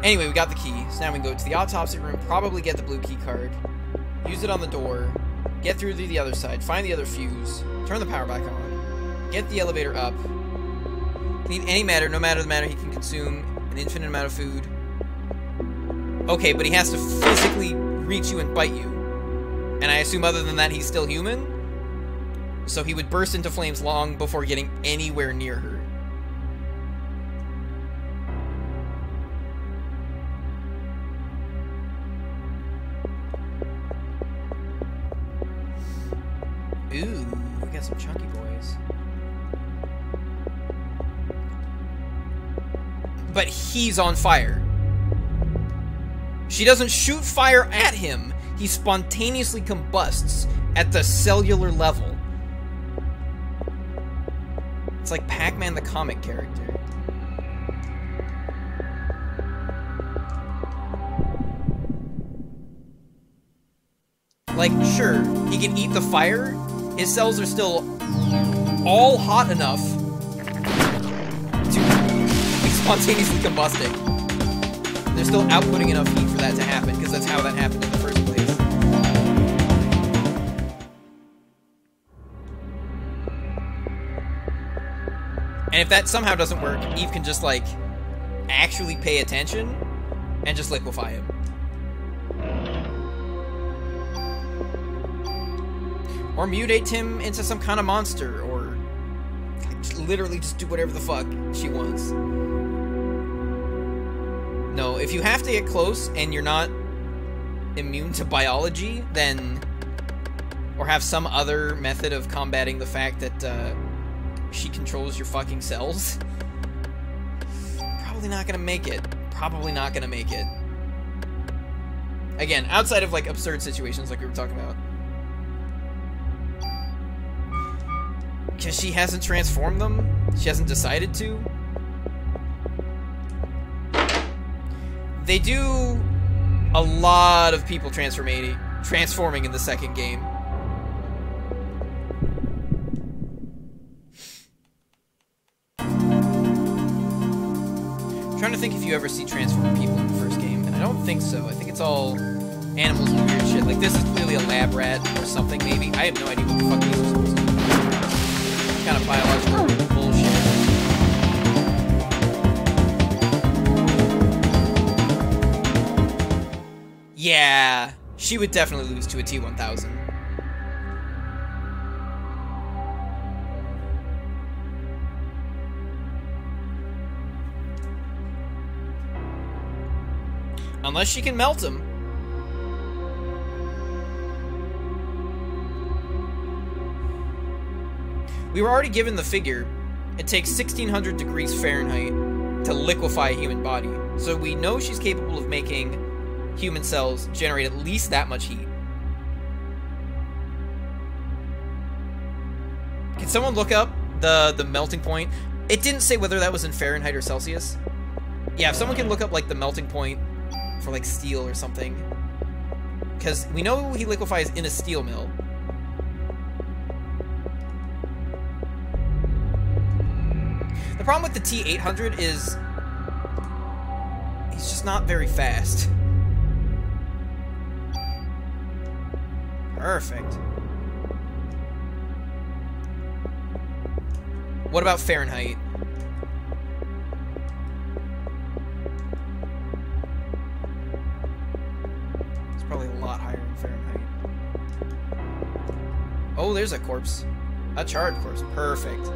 Anyway, we got the key. So now we can go to the autopsy room, probably get the blue key card, use it on the door, get through to the other side, find the other fuse, turn the power back on, get the elevator up. Need any matter, no matter the matter, he can consume an infinite amount of food. Okay, but he has to physically reach you and bite you. And I assume other than that, he's still human? So he would burst into flames long before getting anywhere near her. Ooh, we got some chunky boys. But he's on fire. She doesn't shoot fire at him. He spontaneously combusts at the cellular level. It's like Pac-Man the comic character. Like, sure, he can eat the fire. His cells are still all hot enough to be spontaneously combusting. They're still outputting enough heat for that to happen, because that's how that happened in the first place. And if that somehow doesn't work, Eve can just, like, actually pay attention and just liquefy him. Or mutate him into some kind of monster, or literally just do whatever the fuck she wants. No, if you have to get close and you're not immune to biology, then... or have some other method of combating the fact that, she controls your fucking cells, probably not gonna make it. Probably not gonna make it. Again, outside of, like, absurd situations like we were talking about. Because she hasn't transformed them? She hasn't decided to? They do a lot of people transforming in the second game. I'm trying to think if you ever see transform people in the first game, and I don't think so. I think it's all animals and weird shit. Like, this is clearly a lab rat or something, maybe. I have no idea what the fuck these are supposed to be. Kind of biological bullshit. Yeah, she would definitely lose to a T-1000. Unless she can melt him. We were already given the figure. It takes 1600 degrees Fahrenheit to liquefy a human body. So we know she's capable of making human cells generate at least that much heat. Can someone look up the melting point? It didn't say whether that was in Fahrenheit or Celsius. Yeah, if someone can look up, like, the melting point for, like, steel or something. Because we know he liquefies in a steel mill. The problem with the T-800 is he's just not very fast. Perfect. What about Fahrenheit? It's probably a lot higher in Fahrenheit. Oh, there's a corpse. A charred corpse. Perfect.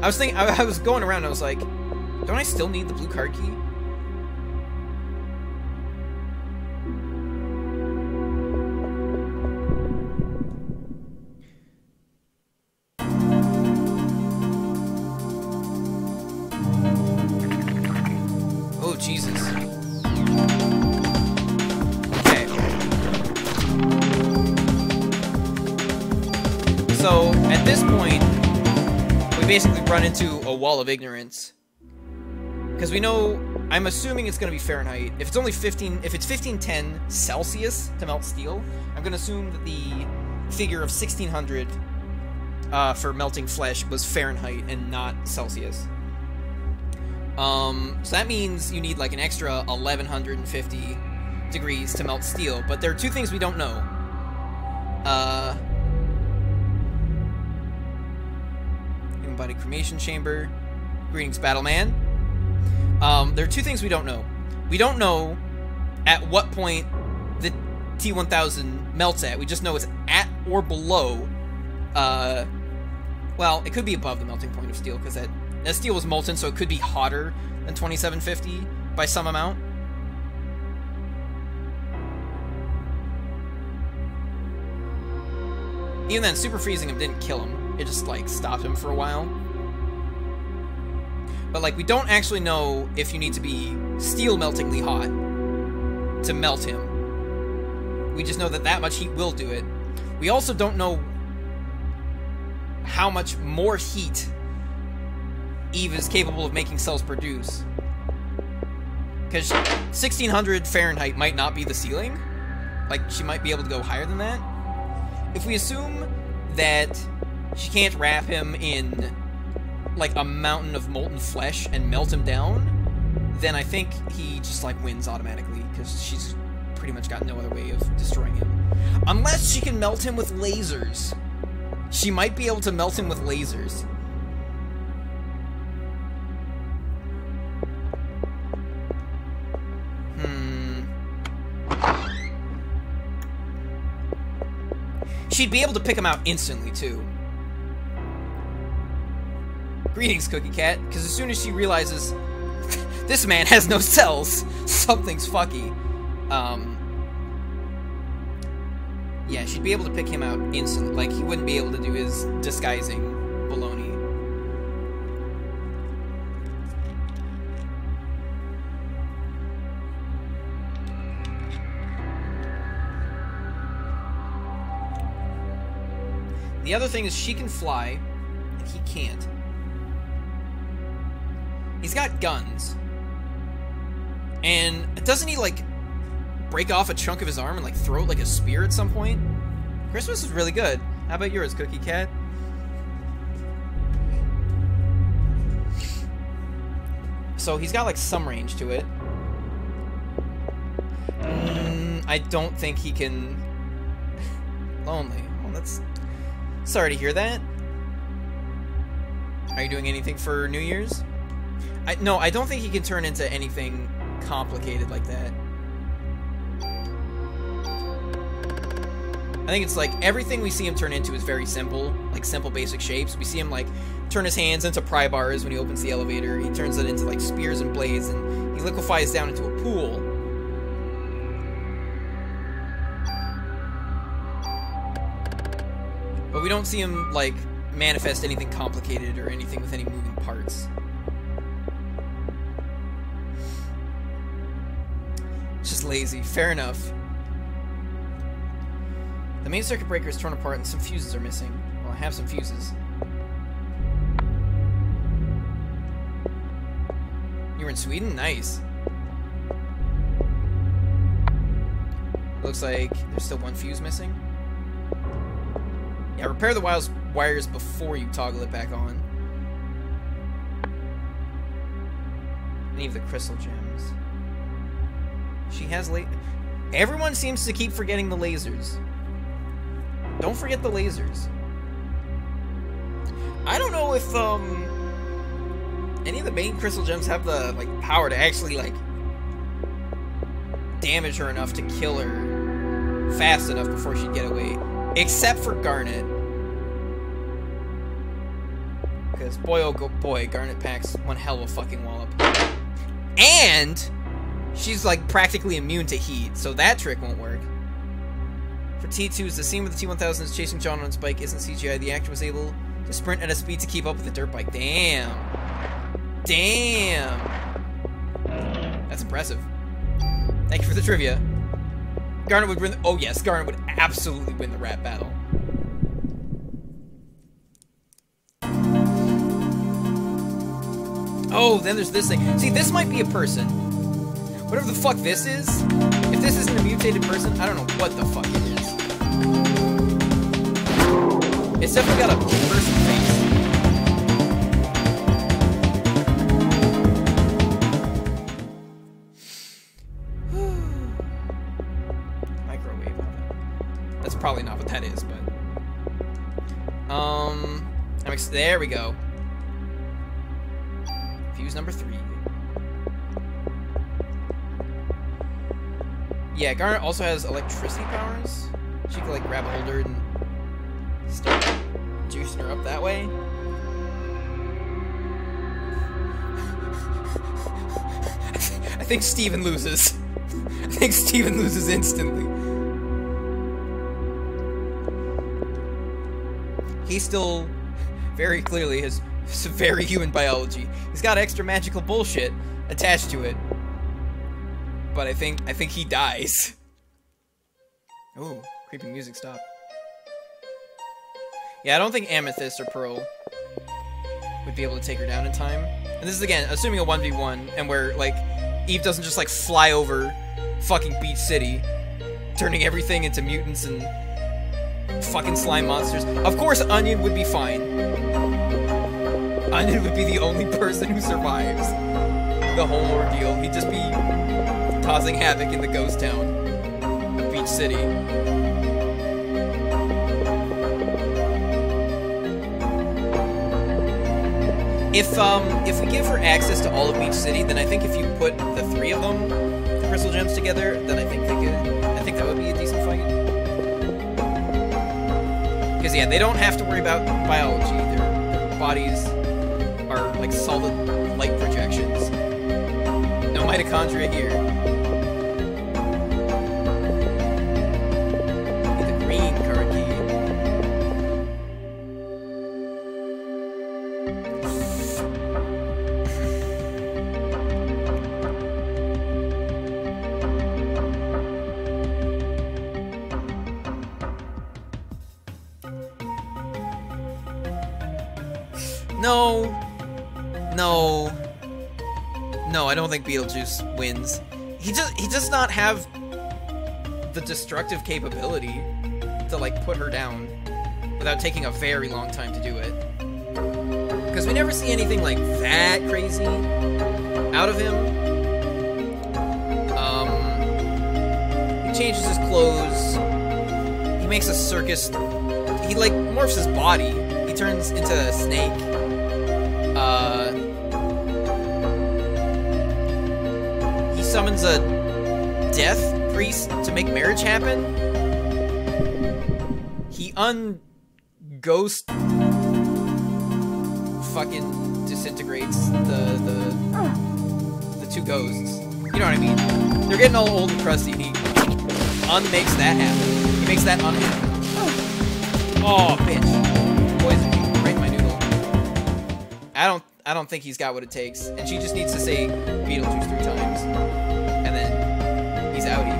I was thinking, I was going around and I was like, don't I still need the blue card key? Oh, Jesus. Okay. So, at this point, we basically run into a wall of ignorance. Because we know, I'm assuming it's going to be Fahrenheit. If it's only 15, if it's 1510 Celsius to melt steel, I'm going to assume that the figure of 1600 for melting flesh was Fahrenheit and not Celsius. So that means you need like an extra 1150 degrees to melt steel. But there are two things we don't know. Human body cremation chamber. Greetings, Battleman. There are two things we don't know. We don't know at what point the T1000 melts at. We just know it's at or below. Well, it could be above the melting point of steel, because that steel was molten, so it could be hotter than 2750 by some amount. Even then, super freezing him didn't kill him. It just, like, stopped him for a while. But, like, we don't actually know if you need to be steel meltingly hot to melt him. We just know that that much heat will do it. We also don't know how much more heat Eve is capable of making cells produce. Because 1600 Fahrenheit might not be the ceiling. Like, she might be able to go higher than that. If we assume that she can't wrap him in, like, a mountain of molten flesh and melt him down, then I think he just, like, wins automatically, because she's pretty much got no other way of destroying him. Unless she can melt him with lasers. She might be able to melt him with lasers. She'd be able to pick him out instantly, too. Greetings, Cookie Cat, because as soon as she realizes this man has no cells, something's fucky. Yeah, she'd be able to pick him out instantly. Like, he wouldn't be able to do his disguising baloney. The other thing is she can fly, and he can't. He's got guns. And doesn't he, like, break off a chunk of his arm and, like, throw it like a spear at some point? Christmas is really good. How about yours, Cookie Cat? So he's got, like, some range to it. I don't think he can... Lonely. Well, that's... Sorry to hear that. Are you doing anything for New Year's? No, I don't think he can turn into anything complicated like that. I think it's like everything we see him turn into is very simple, like simple basic shapes. We see him like turn his hands into pry bars when he opens the elevator. He turns it into like spears and blades, and he liquefies down into a pool. But we don't see him, like, manifest anything complicated or anything with any moving parts. It's just lazy. Fair enough. The main circuit breaker is torn apart and some fuses are missing. Well, I have some fuses. You were in Sweden? Nice. Looks like there's still one fuse missing. Yeah, repair the wires before you toggle it back on. Any of the crystal gems. She has everyone seems to keep forgetting the lasers. Don't forget the lasers. I don't know if any of the main crystal gems have the like power to actually like damage her enough to kill her fast enough before she'd get away. Except for Garnet. Because boy oh boy, Garnet packs one hell of a fucking wallop. And she's like practically immune to heat, so that trick won't work. For T2s, the scene with the T1000 is chasing John on his bike isn't CGI. The actor was able to sprint at a speed to keep up with the dirt bike. Damn. Damn. That's impressive. Thank you for the trivia. Garnet would win. Oh yes, Garnet would absolutely win the rap battle. Oh, then there's this thing. See, this might be a person. Whatever the fuck this is, if this isn't a mutated person, I don't know what the fuck it is. It's definitely got a person face. That's probably not what that is, but... there we go. Fuse number 3. Yeah, Garnet also has electricity powers. She can, like, grab a holder and start juicing her up that way. I think Steven loses. I think Steven loses instantly. He still very clearly has some very human biology. He's got extra magical bullshit attached to it. But I think he dies. Ooh, creepy music stop. Yeah, I don't think Amethyst or Pearl would be able to take her down in time. And this is, again, assuming a 1v1, and where, like, Eve doesn't just, like, fly over fucking Beach City, turning everything into mutants and fucking slime monsters. Of course, Onion would be fine. Onion would be the only person who survives the whole ordeal. He'd just be causing havoc in the ghost town of Beach City. If we give her access to all of Beach City, then I think if you put the three of them, the crystal gems, together, then I think that would be a decent fight. Because yeah, they don't have to worry about biology. Their bodies are like solid light projections. No mitochondria here. Get the green card key. No, I don't think Beetlejuice wins. He does not have the destructive capability to, like, put her down without taking a very long time to do it. Because we never see anything, like, that crazy out of him. He changes his clothes. He makes a circus. He, like, morphs his body. He turns into a snake. He summons a death priest to make marriage happen. He un-ghost fucking disintegrates the two ghosts. You know what I mean? They're getting all old and crusty, and he makes that happen. He makes that unhappen. Oh, bitch. Poison me right in my noodle. I don't think he's got what it takes. And she just needs to say Beetlejuice 3 times. And then he's outie.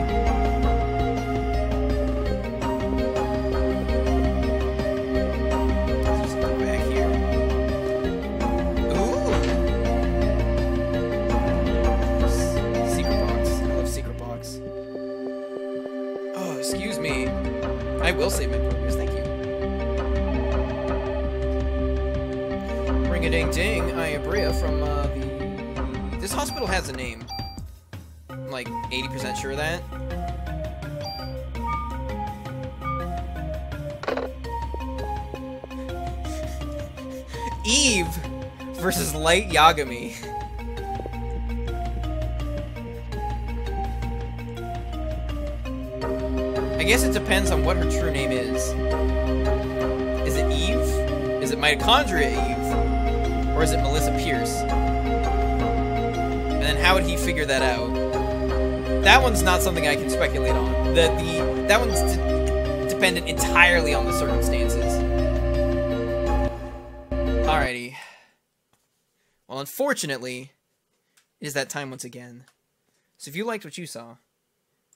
Let's just go back here. Ooh! Secret box. I love secret box. Oh, excuse me. I will save my progress, thank you. Ring-a-ding-ding, Iabria from, This hospital has a name. I'm, like, 80% sure of that. Eve versus Light Yagami. I guess it depends on what her true name is. Is it Eve? Is it Mitochondria Eve? Or is it Melissa Pierce? And then how would he figure that out? That one's not something I can speculate on. That one's dependent entirely on the circumstances. Alrighty. Well, unfortunately, it is that time once again. So if you liked what you saw,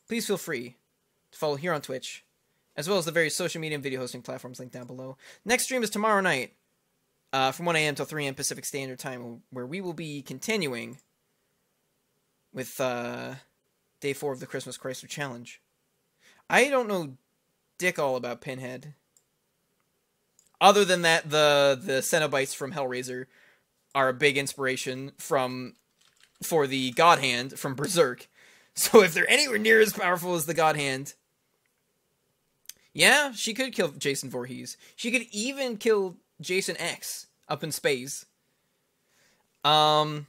please feel free to follow here on Twitch, as well as the various social media and video hosting platforms linked down below. Next stream is tomorrow night, from 1 a.m. till 3 a.m. Pacific Standard Time, where we will be continuing with Day 4 of the Christmas Chrysler Challenge. I don't know dick all about Pinhead. Other than that, the Cenobites from Hellraiser are a big inspiration for the God Hand from Berserk. So if they're anywhere near as powerful as the God Hand, yeah, she could kill Jason Voorhees. She could even kill Jason X up in space. But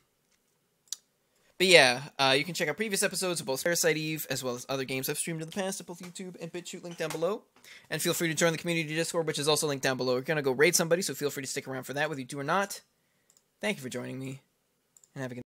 But yeah, you can check out previous episodes of both Parasite Eve, as well as other games I've streamed in the past at both YouTube and BitChute, linked down below. And feel free to join the community Discord, which is also linked down below. We're going to go raid somebody, so feel free to stick around for that, whether you do or not. Thank you for joining me, and have a good night.